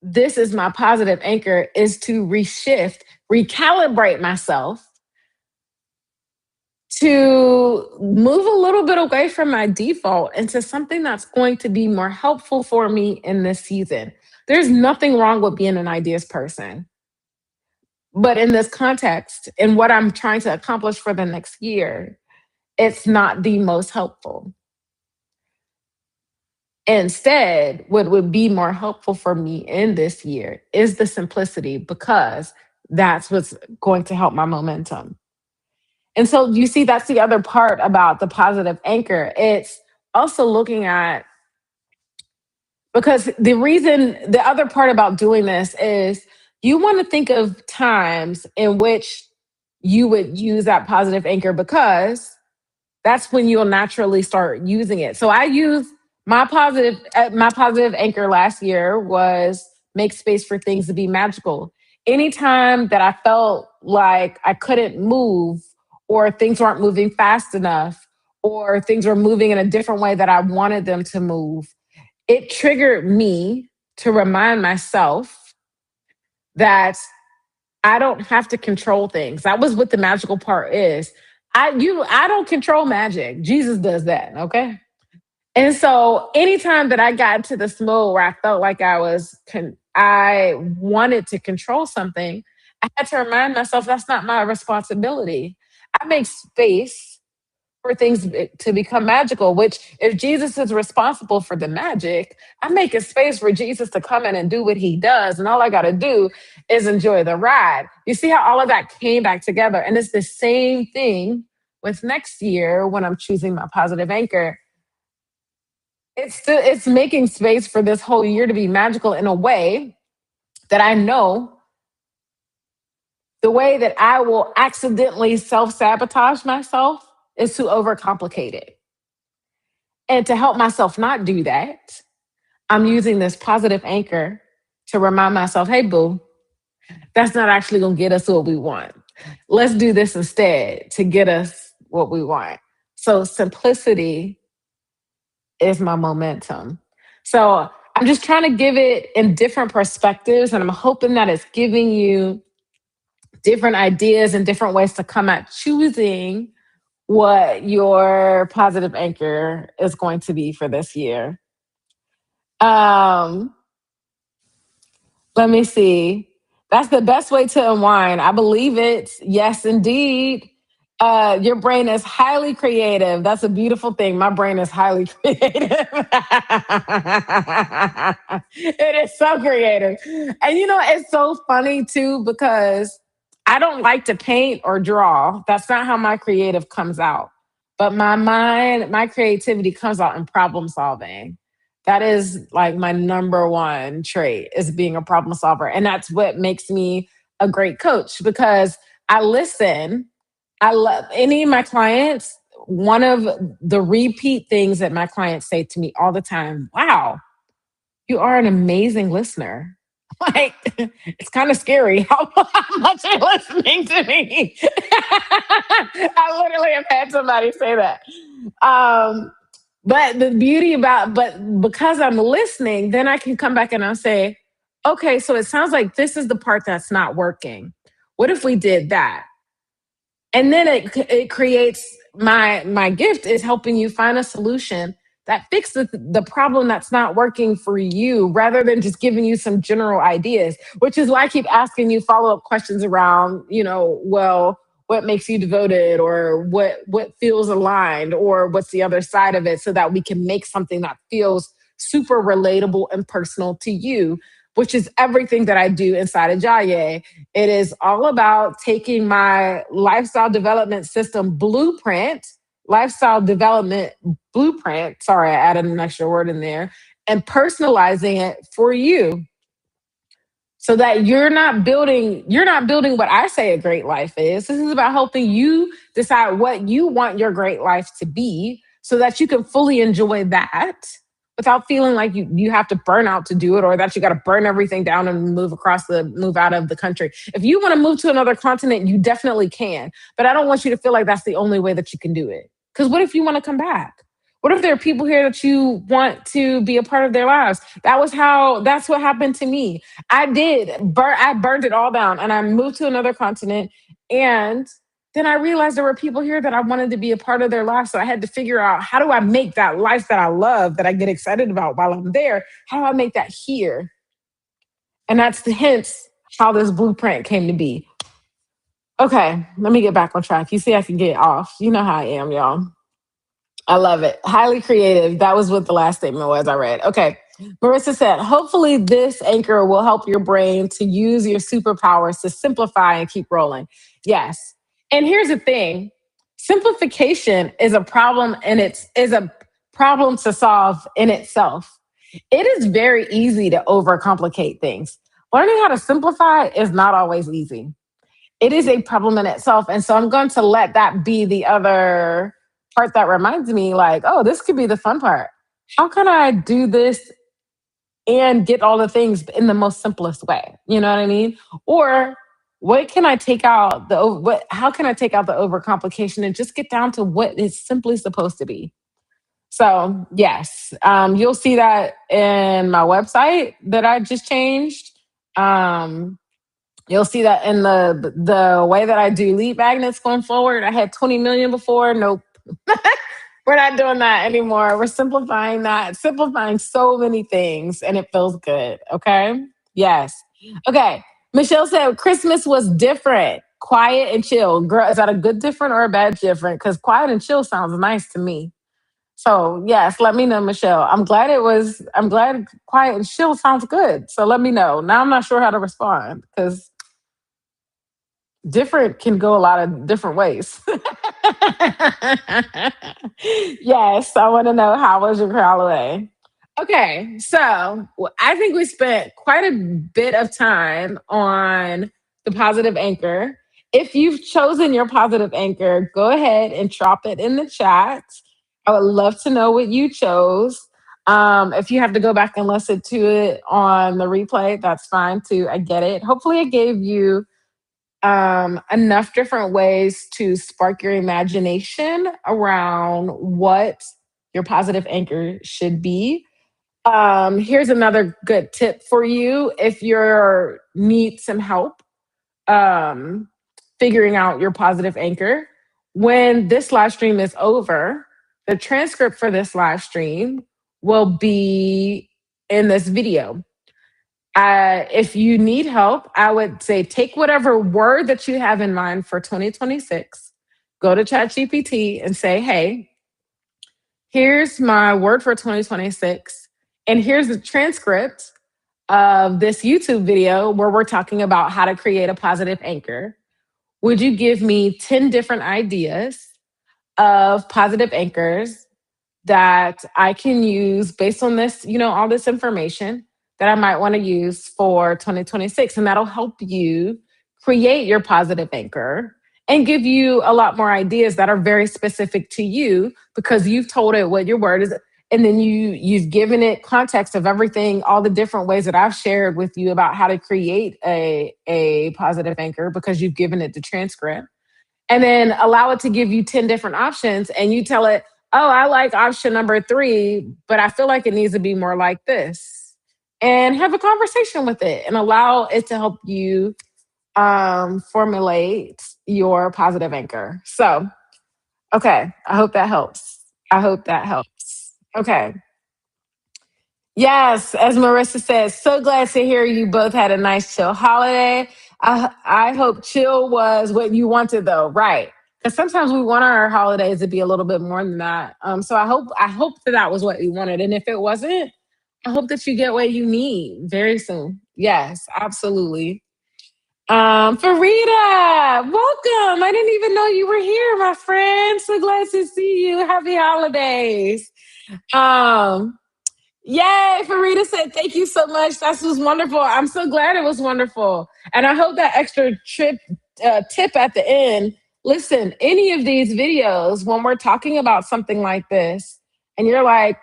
this is my positive anchor is to recalibrate myself to move a little bit away from my default into something that's going to be more helpful for me in this season. There's nothing wrong with being an ideas person. But in this context, in what I'm trying to accomplish for the next year, it's not the most helpful. Instead, what would be more helpful for me in this year is the simplicity because that's what's going to help my momentum. And so you see, that's the other part about the positive anchor. It's also looking at, because the other part about doing this is you want to think of times in which you would use that positive anchor because that's when you'll naturally start using it. So I use my positive anchor last year was make space for things to be magical. Anytime that I felt like I couldn't move or things weren't moving fast enough or things were moving in a different way that I wanted them to move, it triggered me to remind myself that I don't have to control things. That was what the magical part is. I don't control magic. Jesus does that, okay? And so anytime that I got into this mode where I felt like I wanted to control something, I had to remind myself that's not my responsibility. I make space for things to become magical, which if Jesus is responsible for the magic, I make a space for Jesus to come in and do what he does. And all I got to do is enjoy the ride. You see how all of that came back together. And it's the same thing with next year when I'm choosing my positive anchor. It's making space for this whole year to be magical in a way that I know the way that I will accidentally self sabotage myself is to overcomplicate it. And to help myself not do that, I'm using this positive anchor to remind myself, hey, boo, that's not actually going to get us what we want. Let's do this instead to get us what we want. So simplicity is my momentum. So I'm just trying to give it in different perspectives, and I'm hoping that it's giving you different ideas and different ways to come at choosing what your positive anchor is going to be for this year. Um, Let me see. That's the best way to unwind. I believe it. Yes, indeed. Your brain is highly creative. That's a beautiful thing. My brain is highly creative. It is so creative. And it's so funny too because I don't like to paint or draw. That's not how my creative comes out. But my mind, my creativity comes out in problem solving. That is like my number one trait is being a problem solver. And that's what makes me a great coach because I listen. I love any of my clients. One of the repeat things that my clients say to me all the time, wow, you are an amazing listener. Like, it's kind of scary how much you're listening to me. I literally have had somebody say that. Um, but the beauty about, but because I'm listening, then I can come back and I'll say, okay, so it sounds like this is the part that's not working. What if we did that? And then it creates my gift is helping you find a solution that fixes the problem that's not working for you rather than just giving you some general ideas, which is why I keep asking you follow-up questions around, well, what makes you devoted or what feels aligned or what's the other side of it so that we can make something that feels super relatable and personal to you, which is everything that I do inside of Jaye. It is all about taking my lifestyle development blueprint. Sorry, I added an extra word in there, and personalizing it for you so that you're not building what I say a great life is. This is about helping you decide what you want your great life to be so that you can fully enjoy that without feeling like you have to burn out to do it or that you got to burn everything down and move out of the country. If you want to move to another continent, you definitely can. But I don't want you to feel like that's the only way that you can do it. Because what if you want to come back? What if there are people here that you want to be a part of their lives? That's what happened to me. I burned it all down and I moved to another continent and then I realized there were people here that I wanted to be a part of their life. So I had to figure out, how do I make that life that I love, that I get excited about while I'm there? How do I make that here? And that's the hence how this blueprint came to be. Okay, let me get back on track. You see, I can get off. You know how I am, y'all. I love it. Highly creative. That was what the last statement was I read. Okay. Marissa said, hopefully this anchor will help your brain to use your superpowers to simplify and keep rolling. Yes. And here's the thing. Simplification is a problem, and it's is a problem to solve in itself. It is very easy to overcomplicate things. Learning how to simplify is not always easy. It is a problem in itself. And so I'm going to let that be the other part that reminds me, like, oh, this could be the fun part. How can I do this and get all the things in the most simplest way? You know what I mean? Or what can I take out how can I take out the overcomplication and just get down to what it's simply supposed to be? So yes, you'll see that in my website that I just changed. Um, You'll see that in the way that I do lead magnets going forward. I had 20 million before. Nope. We're not doing that anymore. We're simplifying that, simplifying so many things, and it feels good. Okay. Yes. Okay. Michelle said Christmas was different, quiet and chill. Girl, is that a good different or a bad different? Because quiet and chill sounds nice to me. So yes, let me know, Michelle. I'm glad quiet and chill sounds good. So let me know. Now I'm not sure how to respond because different can go a lot of different ways. Yes, I want to know, how was your holiday? Okay, so I think we spent quite a bit of time on the positive anchor. If you've chosen your positive anchor, go ahead and drop it in the chat. I would love to know what you chose. If you have to go back and listen to it on the replay, that's fine too. I get it. Hopefully, I gave you enough different ways to spark your imagination around what your positive anchor should be. Here's another good tip for you if you need some help um, figuring out your positive anchor. When this live stream is over, the transcript for this live stream will be in this video. If you need help, I would say take whatever word that you have in mind for 2026, go to ChatGPT and say, hey, here's my word for 2026, and here's the transcript of this YouTube video where we're talking about how to create a positive anchor. Would you give me 10 different ideas of positive anchors that I can use based on this, all this information that I might want to use for 2026? And that'll help you create your positive anchor and give you a lot more ideas that are very specific to you because you've told it what your word is. And then you've given it context of everything, all the different ways that I've shared with you about how to create a positive anchor because you've given it the transcript, and then allow it to give you 10 different options, and you tell it, oh, I like option number 3, but I feel like it needs to be more like this. And have a conversation with it and allow it to help you formulate your positive anchor. So, okay, I hope that helps. I hope that helps. Okay. Yes, as Marissa says, so glad to hear you both had a nice chill holiday. I hope chill was what you wanted though, right? Because sometimes we want our holidays to be a little bit more than that. So I hope that was what you wanted, and if it wasn't, I hope that you get what you need very soon. Yes, absolutely. Farida, welcome. I didn't even know you were here, my friend. So glad to see you. Happy holidays. Um, Yay, Farida said, thank you so much. That was wonderful. I'm so glad it was wonderful. And I hope that extra tip at the end. Listen, any of these videos, when we're talking about something like this, and you're like,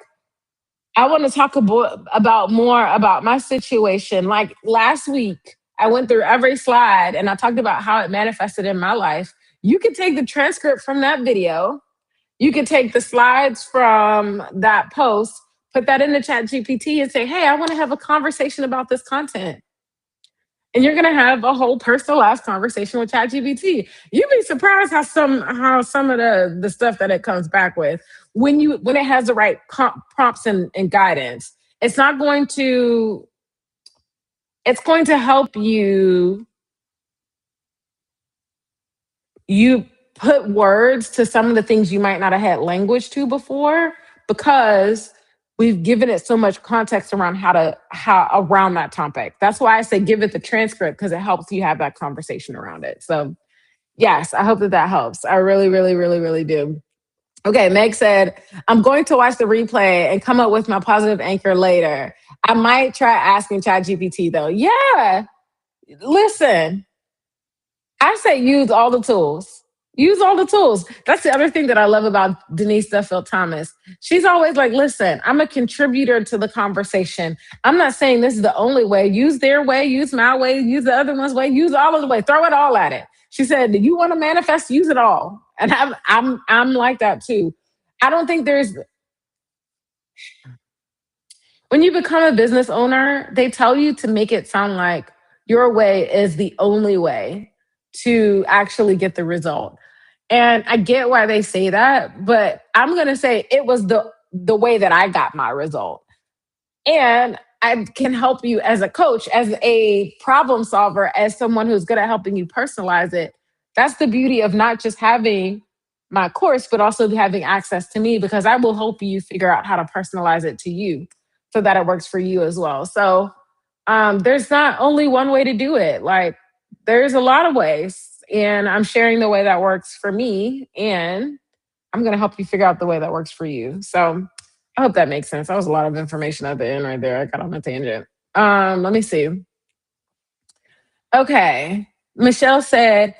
I want to talk about more about my situation. Like last week, I went through every slide and I talked about how it manifested in my life. You can take the transcript from that video, you could take the slides from that post, put that in the chat GPT and say, hey, I want to have a conversation about this content. and you're gonna have a whole personalized conversation with ChatGPT. You'd be surprised how some of the stuff that it comes back with when it has the right prompts and guidance. It's not going to. It's going to help you put words to some of the things you might not have had language to before because we've given it so much context around how around that topic. That's why I say give it the transcript because it helps you have that conversation around it. So yes, I hope that that helps. I really, really, really, really do. Okay, Meg said, I'm going to watch the replay and come up with my positive anchor later. I might try asking ChatGPT though. Yeah, listen, I say use all the tools. Use all the tools. That's the other thing that I love about Denise Duffield-Thomas. She's always like, listen, I'm a contributor to the conversation. I'm not saying this is the only way. Use their way, use my way, use the other one's way, use all of the way. Throw it all at it. She said, do you want to manifest? Use it all. And I'm like that too. I don't think there's when you become a business owner, they tell you to make it sound like your way is the only way to actually get the result. And I get why they say that, but I'm going to say it was the way that I got my result. And I can help you as a coach, as a problem solver, as someone who's good at helping you personalize it. That's the beauty of not just having my course, but also having access to me because I will help you figure out how to personalize it to you so that it works for you as well. So there's not only one way to do it. Like there's a lot of ways. And I'm sharing the way that works for me. And I'm going to help you figure out the way that works for you. So I hope that makes sense. That was a lot of information at the end right there. I got on a tangent. Let me see. Okay. Michelle said,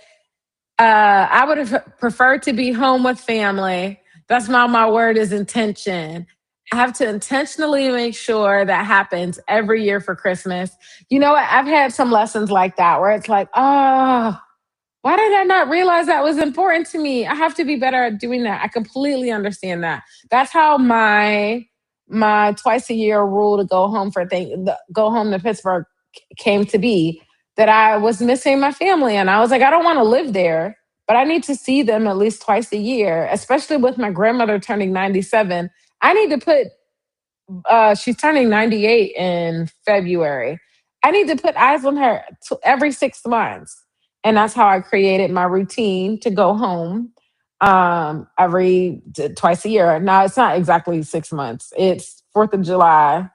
I would have preferred to be home with family. That's why my word is intention. I have to intentionally make sure that happens every year for Christmas. You know what? I've had some lessons like that where it's like, oh, why did I not realize that was important to me? I have to be better at doing that. I completely understand that. That's how my twice a year rule to go home to Pittsburgh came to be. That I was missing my family, and I was like, I don't want to live there, but I need to see them at least twice a year. Especially with my grandmother turning 97, I need to put she's turning 98 in February. I need to put eyes on her every 6 months. And that's how I created my routine to go home twice a year. Now, it's not exactly 6 months, it's 4th of July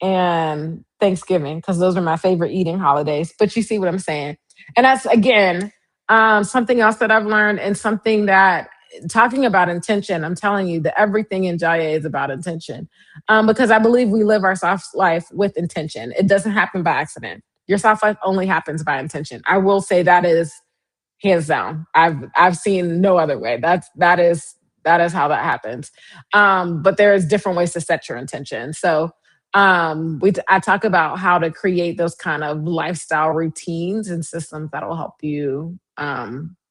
and Thanksgiving, because those are my favorite eating holidays. But you see what I'm saying? And that's, again, something else that I've learned and something that talking about intention, I'm telling you that everything in Jaya is about intention because I believe we live our soft life with intention. It doesn't happen by accident. Your soft life only happens by intention. I will say that is hands down. I've seen no other way. That is how that happens. But there's different ways to set your intention. So I talk about how to create those kind of lifestyle routines and systems that will help you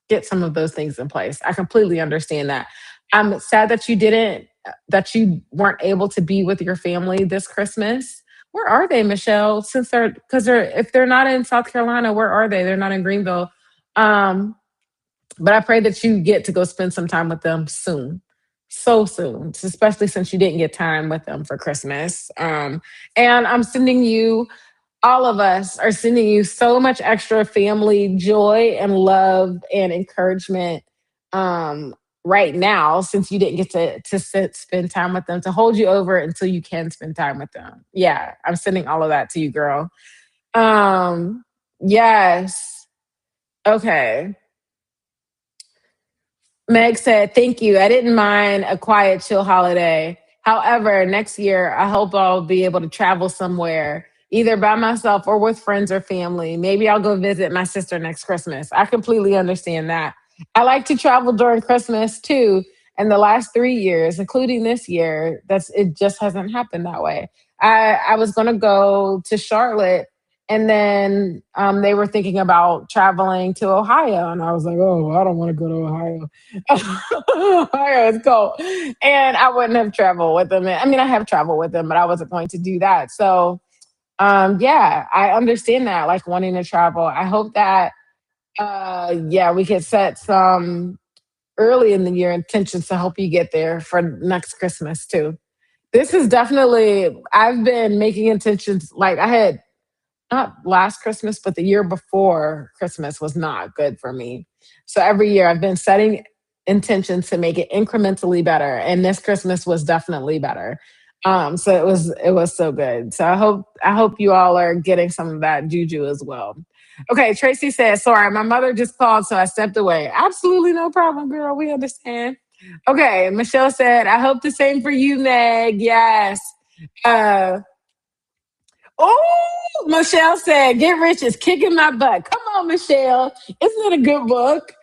get some of those things in place. I completely understand that. I'm sad that you weren't able to be with your family this Christmas. Where are they, Michelle? If they're not in South Carolina, where are they? They're not in Greenville. Um, but I pray that you get to go spend some time with them soon. So soon, especially since you didn't get time with them for Christmas. And I'm sending you, all of us are sending you so much extra family joy and love and encouragement right now, since you didn't get spend time with them, to hold you over until you can spend time with them. Yeah, I'm sending all of that to you, girl. Um, yes. Okay. Meg said, thank you. I didn't mind a quiet, chill holiday. However, next year, I hope I'll be able to travel somewhere, either by myself or with friends or family. Maybe I'll go visit my sister next Christmas. I completely understand that. I like to travel during Christmas too. And the last 3 years, including this year, it just hasn't happened that way. I was going to go to Charlotte and then they were thinking about traveling to Ohio. And I was like, oh, I don't want to go to Ohio. Ohio is cold. And I wouldn't have traveled with them. I mean, I have traveled with them, but I wasn't going to do that. So Yeah, I understand that, like wanting to travel. I hope that, yeah, we could set some early in the year intentions to help you get there for next Christmas too. This is definitely, I've been making intentions. Like I had, not last Christmas, but the year before Christmas was not good for me. So every year I've been setting intentions to make it incrementally better. And this Christmas was definitely better. So it was so good. So I hope you all are getting some of that juju as well. Okay, Tracy says, sorry, my mother just called, so I stepped away. Absolutely no problem, girl. We understand. Okay, Michelle said, I hope the same for you, Meg. Yes. Uh, Oh, Michelle said, Get Rich is kicking my butt. Come on, Michelle. Isn't it a good book?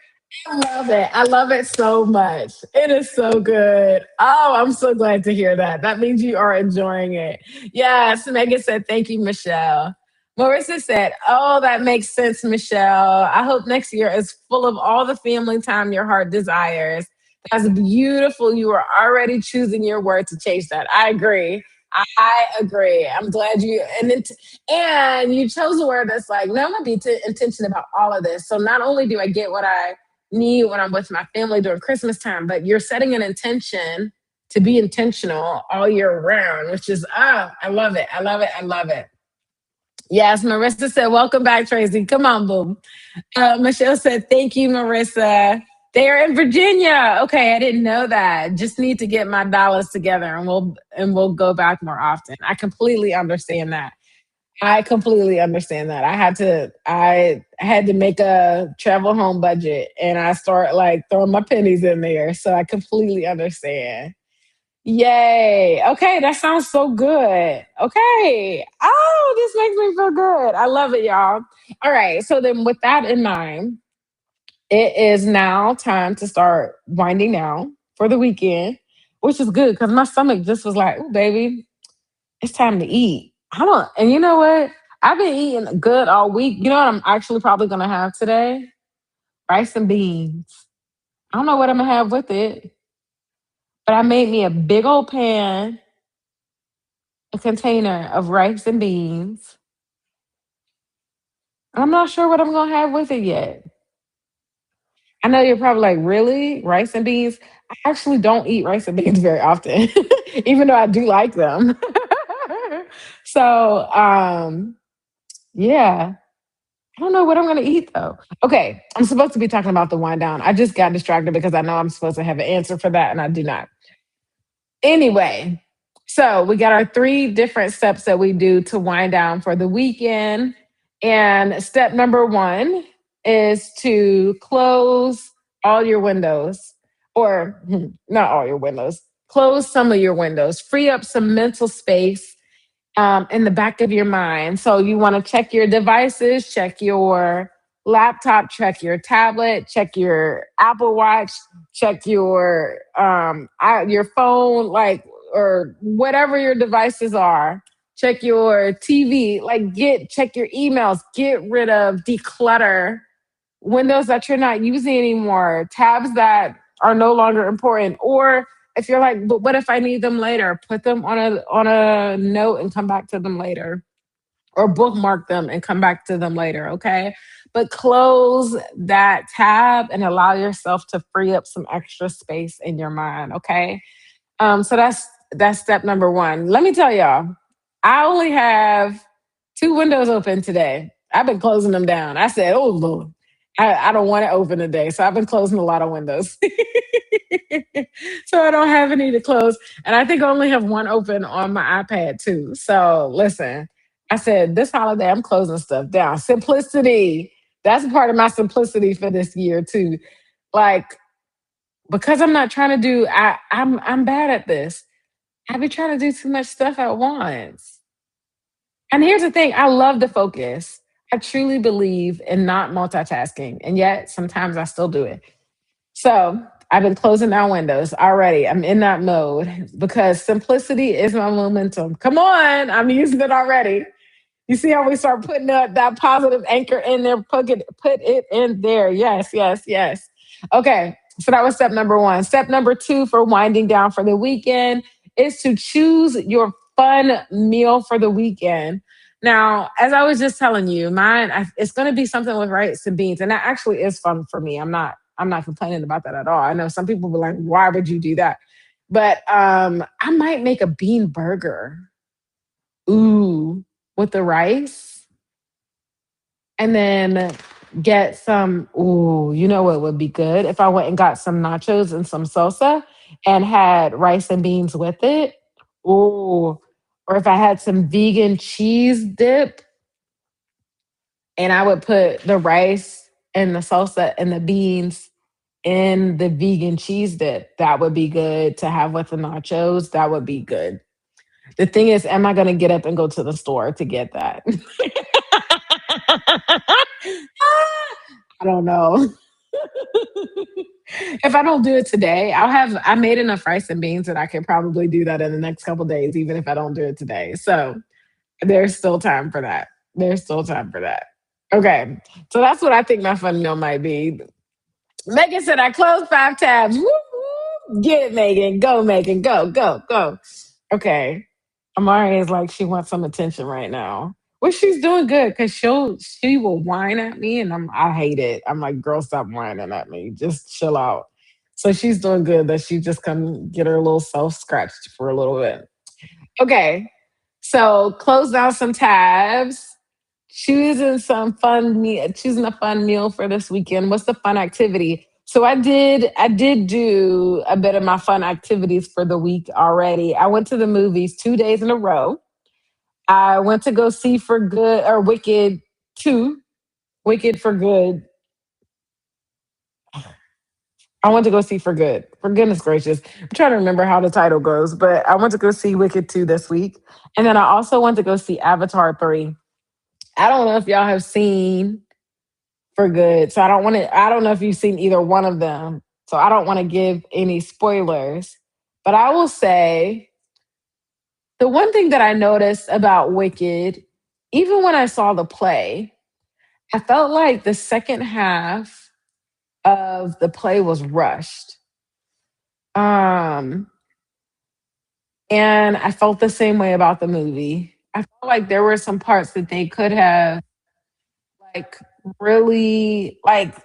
I love it. I love it so much. It is so good. Oh, I'm so glad to hear that. That means you are enjoying it. Yes, Megan said, Thank you, Michelle. Marissa said, Oh, that makes sense, Michelle. I hope next year is full of all the family time your heart desires. That's beautiful. You are already choosing your word to chase that. I agree. I agree. I'm glad you and you chose a word that's like, no, I'm gonna be intentional about all of this. So not only do I get what I need when I'm with my family during Christmas time, but you're setting an intention to be intentional all year round, which is I love it. I love it. I love it. Yes, Marissa said, welcome back, Tracy. Come on, boom. Michelle said, thank you, Marissa. They're in Virginia. Okay, I didn't know that. Just need to get my dollars together and we'll go back more often. I completely understand that. I completely understand that. I had to make a travel home budget and I start like throwing my pennies in there. So I completely understand. Yay. Okay, that sounds so good. Okay. Oh, this makes me feel good. I love it, y'all. All right. So then with that in mind, it is now time to start winding down for the weekend, which is good because my stomach just was like, oh, baby, it's time to eat. I don't, and you know what? I've been eating good all week. You know what I'm actually probably going to have today? Rice and beans. I don't know what I'm going to have with it, but I made me a big old pan, a container of rice and beans. I'm not sure what I'm going to have with it yet. I know you're probably like, really? Rice and beans? I actually don't eat rice and beans very often, even though I do like them. So, yeah, I don't know what I'm going to eat though. Okay, I'm supposed to be talking about the wind down. I just got distracted because I know I'm supposed to have an answer for that and I do not. Anyway, so we got our three different steps that we do to wind down for the weekend. And step number one is to close all your windows, or not all your windows, close some of your windows, free up some mental space in the back of your mind. So you want to check your devices, check your laptop, check your tablet, check your Apple Watch, check your phone, like or whatever your devices are. Check your TV, like check your emails, get rid of, declutter windows that you're not using anymore, tabs that are no longer important, or if you're like, but what if I need them later? Put them on a note and come back to them later, or bookmark them and come back to them later. Okay, but close that tab and allow yourself to free up some extra space in your mind. Okay, so that's step number one. Let me tell y'all, I only have two windows open today. I've been closing them down. I said, oh Lord, I don't want to open today. So I've been closing a lot of windows. So I don't have any to close. And I think I only have one open on my iPad too. So listen, I said this holiday I'm closing stuff down. Simplicity. That's part of my simplicity for this year too. Like, because I'm not trying to do I'm bad at this. I be trying to do too much stuff at once. And here's the thing, I love to focus. I truly believe in not multitasking. And yet sometimes I still do it. So I've been closing down windows already. I'm in that mode because simplicity is my momentum. Come on, I'm using it already. You see how we start putting that positive anchor in there, put it in there. Yes, yes, yes. Okay, so that was step number one. Step number two for winding down for the weekend is to choose your fun meal for the weekend. Now, as I was just telling you, it's going to be something with rice and beans, and that actually is fun for me. I'm not complaining about that at all. I know some people be like, "Why would you do that?" But I might make a bean burger. Ooh, with the rice, and then get some. Ooh, you know what would be good if I went and got some nachos and some salsa and had rice and beans with it. Ooh, or if I had some vegan cheese dip and I would put the rice and the salsa and the beans in the vegan cheese dip. That would be good to have with the nachos. That would be good. The thing is, am I going to get up and go to the store to get that? I don't know. If I don't do it today, I made enough rice and beans that I can probably do that in the next couple days, even if I don't do it today. So there's still time for that. There's still time for that. Okay. So that's what I think my fun meal might be. Megan said I closed 5 tabs. Woo, woo. Get it, Megan. Go, Megan. Go, go, go. Okay. Amari is like she wants some attention right now. Well, she's doing good because she will whine at me and I hate it. I'm like, girl, stop whining at me. Just chill out. So she's doing good that she just come get her little self scratched for a little bit. Okay. So close down some tabs. Choosing a fun meal for this weekend. What's the fun activity? So I did do a bit of my fun activities for the week already. I went to the movies 2 days in a row. I went to go see For Good or Wicked 2. Wicked for Good. I went to go see For Good. For goodness gracious. I'm trying to remember how the title goes, but I went to go see Wicked 2 this week. And then I also went to go see Avatar 3. I don't know if y'all have seen For Good. So I don't know if you've seen either one of them. So I don't want to give any spoilers. But I will say the one thing that I noticed about Wicked, even when I saw the play, I felt like the second half of the play was rushed. Um, and I felt the same way about the movie. I felt like there were some parts that they could have like really like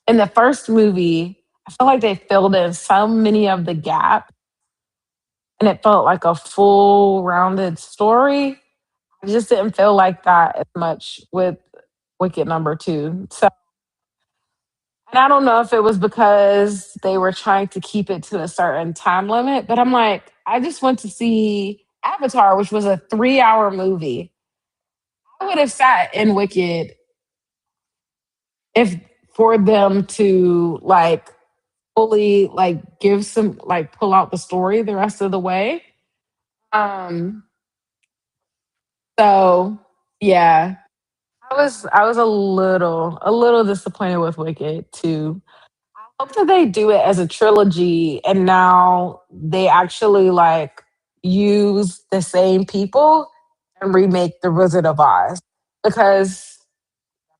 in the first movie, I feel like they filled in so many of the gaps and it felt like a full rounded story. I just didn't feel like that as much with Wicked number two. So and I don't know if it was because they were trying to keep it to a certain time limit, but I'm like, I just went to see Avatar, which was a 3 hour movie. I would have sat in Wicked if for them to like fully like give some like pull out the story the rest of the way. Um so yeah, I was a little disappointed with Wicked too. I hope that they do it as a trilogy and now they actually like use the same people and remake The Wizard of Oz because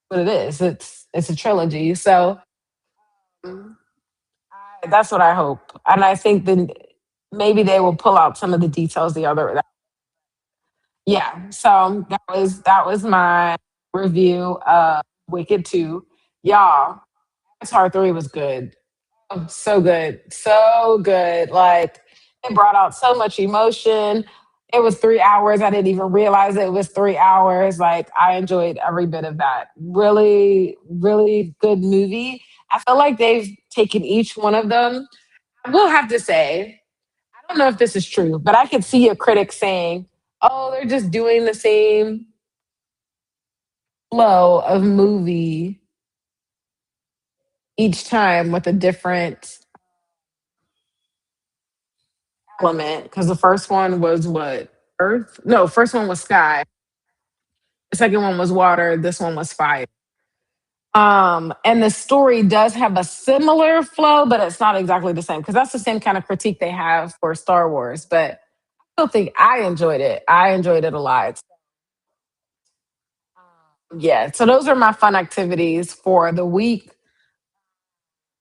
what it is, it's a trilogy. So um, that's what I hope. And I think then maybe they will pull out some of the details the other yeah. So that was my review of Wicked 2. Y'all, Avatar 3 was good. Oh, so good. So good. Like it brought out so much emotion. It was 3 hours. I didn't even realize it was 3 hours. Like I enjoyed every bit of that. Really, really good movie. I feel like they've taken each one of them. I will have to say, I don't know if this is true, but I could see a critic saying, "Oh, they're just doing the same flow of movie each time with a different element." Because the first one was what Earth? No, first one was sky. The second one was water. This one was fire. And the story does have a similar flow, but it's not exactly the same because that's the same kind of critique they have for Star Wars. But I still think I enjoyed it. I enjoyed it a lot. Yeah, so those are my fun activities for the week.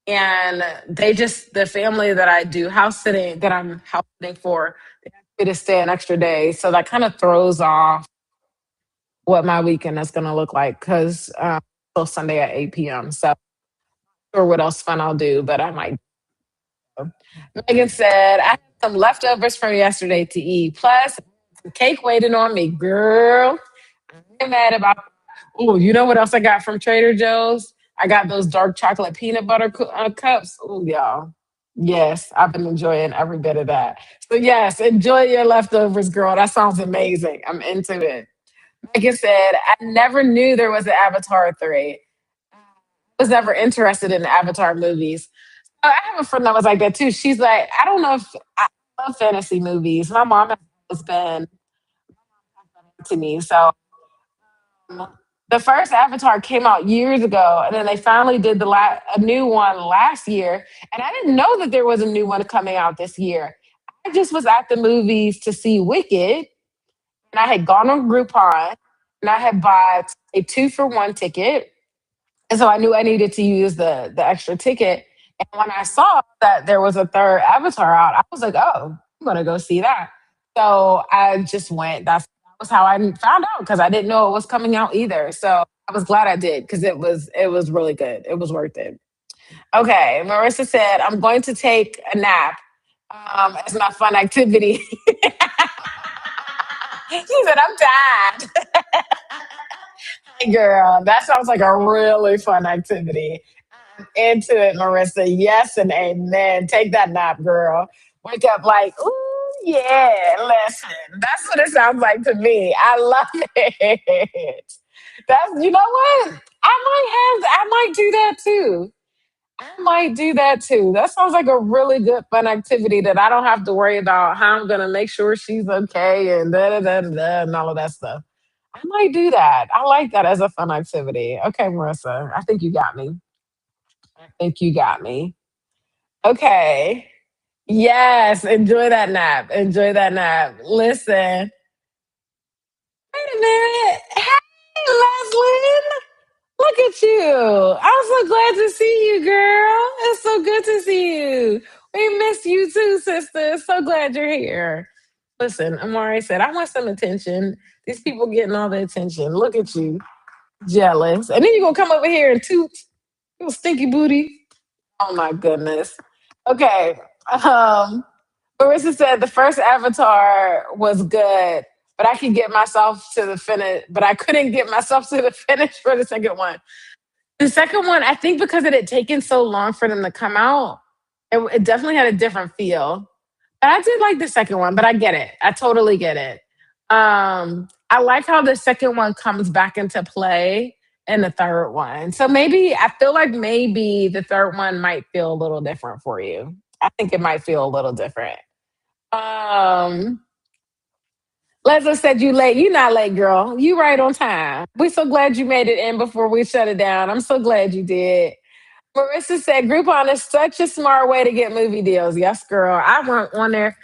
And the family that I do house sitting, that I'm house sitting for, they asked me to stay an extra day. So that kind of throws off. what my weekend is going to look like because till Sunday at 8 p.m. So, or what else fun I'll do, but I might. Megan said, I have some leftovers from yesterday to eat. Plus, some cake waiting on me. Girl, I'm mad about. Oh, you know what else I got from Trader Joe's? I got those dark chocolate peanut butter cups. Oh, y'all. Yes, I've been enjoying every bit of that. So, yes, enjoy your leftovers, girl. That sounds amazing. I'm into it. Megan said, I never knew there was an Avatar 3. I was never interested in the Avatar movies. I have a friend that was like that too. She's like, I don't know if I love fantasy movies. My mom has always been to me. So the first Avatar came out years ago, and then they finally did a new one last year. And I didn't know that there was a new one coming out this year. I just was at the movies to see Wicked, and I had gone on Groupon, and I had bought a 2-for-1 ticket. And so I knew I needed to use the extra ticket. And when I saw that there was a third Avatar out, I was like, oh, I'm gonna go see that. So I just went. That was how I found out because I didn't know it was coming out either. So I was glad I did because it was really good. It was worth it. Okay, Marissa said, I'm going to take a nap as my fun activity. She said, I'm tired. Girl, that sounds like a really fun activity. I'm into it, Marissa. Yes and amen. Take that nap, girl. Wake up like, ooh, yeah, listen. That's what it sounds like to me. I love it. That's, you know what? I might do that too. I might do that too. That sounds like a really good fun activity that I don't have to worry about how I'm gonna make sure she's okay and da da da da da and all of that stuff. I might do that. I like that as a fun activity. Okay, Marissa, I think you got me. I think you got me. Okay. Yes, enjoy that nap. Enjoy that nap. Listen, wait a minute. Hey, Leslie. Look at you. I'm so glad to see you, girl. It's so good to see you. We missed you too, sister. So glad you're here. Listen, Amari said, I want some attention. These people getting all the attention. Look at you. Jealous. And then you're going to come over here and toot. You stinky booty. Oh my goodness. Okay. Um, Marissa said the first Avatar was good, but I could get myself to the finish, but I couldn't get myself to the finish for the second one. The second one, I think because it had taken so long for them to come out, it definitely had a different feel. But I did like the second one, but I get it. I totally get it. I like how the second one comes back into play in the third one. So maybe I feel like maybe the third one might feel a little different for you. I think it might feel a little different. Um, Leslie said you late. You not late, girl. You right on time. We're so glad you made it in before we shut it down. I'm so glad you did. Marissa said Groupon is such a smart way to get movie deals. Yes, girl. I went on there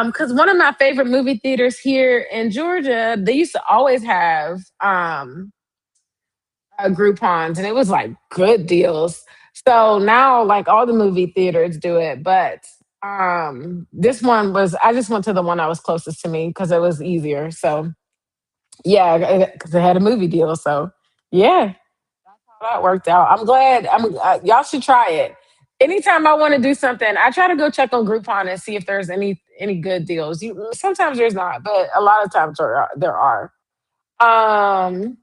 because one of my favorite movie theaters here in Georgia, they used to always have Groupons, and it was like good deals. So now, like all the movie theaters do it, but this one was. I just went to the one that was closest to me because it was easier. So yeah, because it had a movie deal. So yeah, that worked out. I'm glad. Y'all should try it. Anytime I want to do something, I try to go check on Groupon and see if there's any good deals. Sometimes there's not, but a lot of times there are. Um,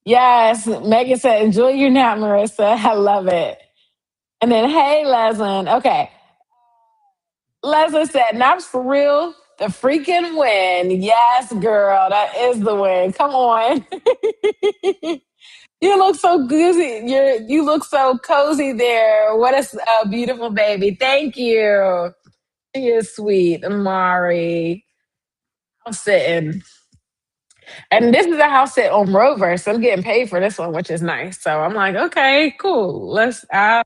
yes, Megan said, "Enjoy your nap, Marissa. I love it." And then, hey, Leslin. Okay, Leslie said, "Naps for real." The freaking win. Yes, girl. That is the win. Come on. You look so good. You look so cozy there. What a beautiful baby. Thank you. She is sweet, Amari. I'm sitting. And this is a house sit on Rover, so I'm getting paid for this one, which is nice. So I'm like, okay, cool. I'll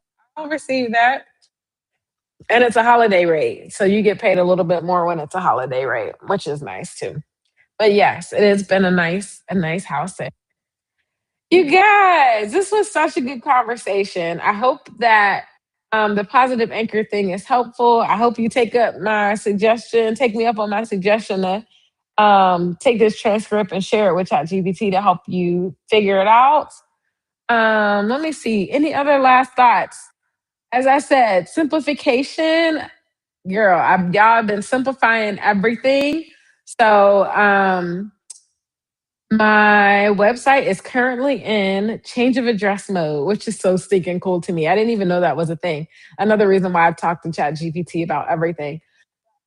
receive that. And it's a holiday rate. So you get paid a little bit more when it's a holiday rate, which is nice too. But yes, it has been a nice house sit. You guys, this was such a good conversation. I hope that the positive anchor thing is helpful. I hope you take me up on my suggestion to take this transcript and share it with ChatGPT to help you figure it out. Let me see. Any other last thoughts? As I said, simplification, girl. Y'all have been simplifying everything. So my website is currently in change of address mode, which is so stinking cool to me. I didn't even know that was a thing. Another reason why I've talked to ChatGPT about everything.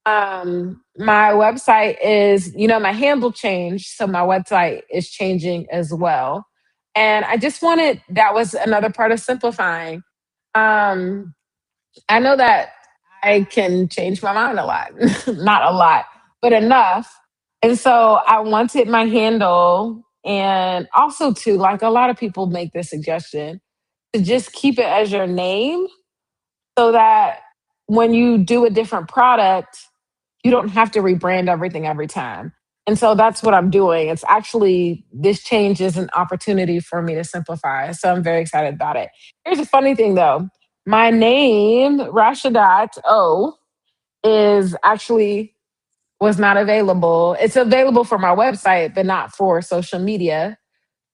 My website is, my handle changed, so my website is changing as well. And I just wanted that was another part of simplifying. Um, I know that I can change my mind a lot, not a lot, but enough. And so I wanted my handle, and also too, like a lot of people make this suggestion to just keep it as your name so that when you do a different product, you don't have to rebrand everything every time. And so that's what I'm doing. It's actually, this change is an opportunity for me to simplify. So I'm very excited about it. Here's a funny thing though. My name, Rashidat O, is actually was not available. It's available for my website, but not for social media.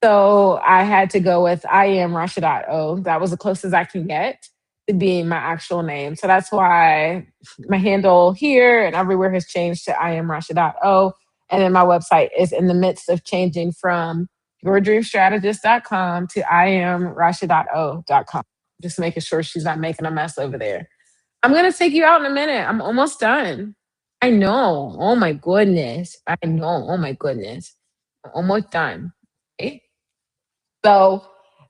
So I had to go with I am Rashidat O. That was the closest I can get to being my actual name. So that's why my handle here and everywhere has changed to I am Rashidat O. And then my website is in the midst of changing from yourdreamstrategist.com to I am Rashidat.o.com. Just making sure she's not making a mess over there. I'm going to take you out in a minute. I'm almost done. I know. Oh my goodness. I know. Oh my goodness. I'm almost done. Okay. So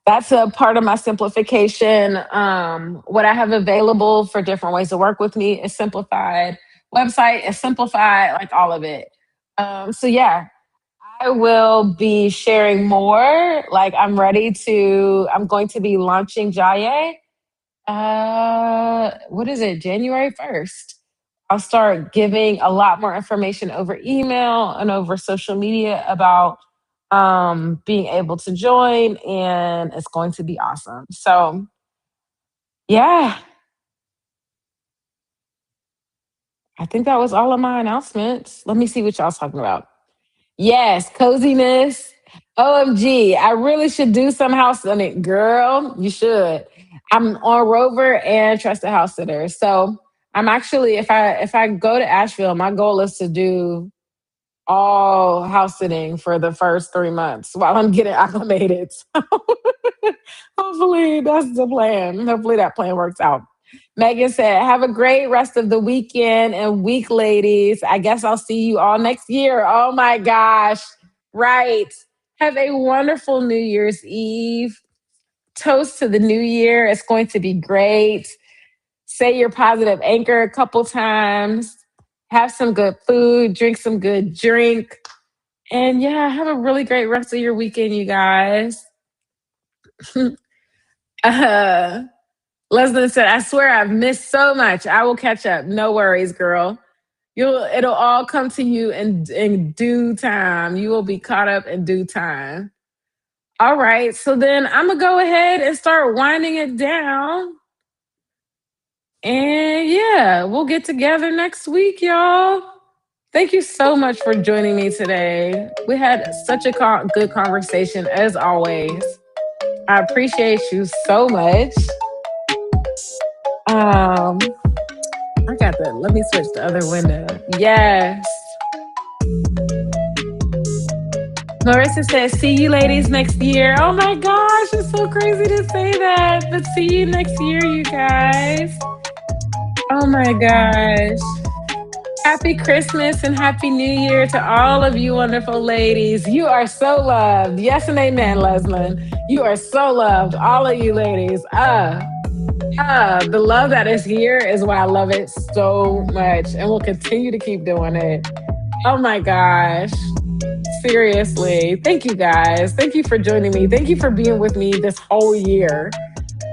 that's a part of my simplification. What I have available for different ways to work with me is simplified. Website is simplified, like all of it. So yeah, I will be sharing more. Like I'm going to be launching Jaye. What is it? January 1st. I'll start giving a lot more information over email and over social media about being able to join, and it's going to be awesome. So, yeah, I think that was all of my announcements. Let me see what y'all's talking about. Yes, coziness. OMG, I really should do some house sitting. Girl, you should. I'm on Rover and Trusted House Sitter. So I'm actually, if I go to Asheville, my goal is to do all house sitting for the first 3 months while I'm getting acclimated. So hopefully that's the plan. Hopefully that plan works out. Megan said, have a great rest of the weekend and week, ladies. I guess I'll see you all next year. Oh my gosh. Right. Have a wonderful New Year's Eve. Toast to the new year. It's going to be great. Say your positive anchor a couple times. Have some good food. Drink some good drink. And yeah, have a really great rest of your weekend, you guys. uh, Leslie said, I swear I've missed so much. I will catch up. No worries, girl. It'll all come to you in due time. You will be caught up in due time. All right. So then I'm gonna go ahead and start winding it down. And yeah, we'll get together next week, y'all. Thank you so much for joining me today. We had such a good conversation as always. I appreciate you so much. I got that. Let me switch the other window. Yes. Marissa says, see you ladies next year. Oh my gosh, it's so crazy to say that. But see you next year, you guys. Oh my gosh. Happy Christmas and Happy New Year to all of you wonderful ladies. You are so loved. Yes and amen, Leslin. You are so loved. All of you ladies. The love that is here is why I love it so much. And we'll continue to keep doing it. Oh my gosh. Seriously. Thank you guys. Thank you for joining me. Thank you for being with me this whole year.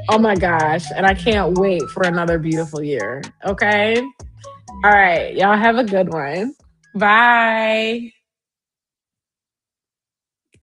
Oh my gosh. And I can't wait for another beautiful year. Okay. All right. Y'all have a good one. Bye.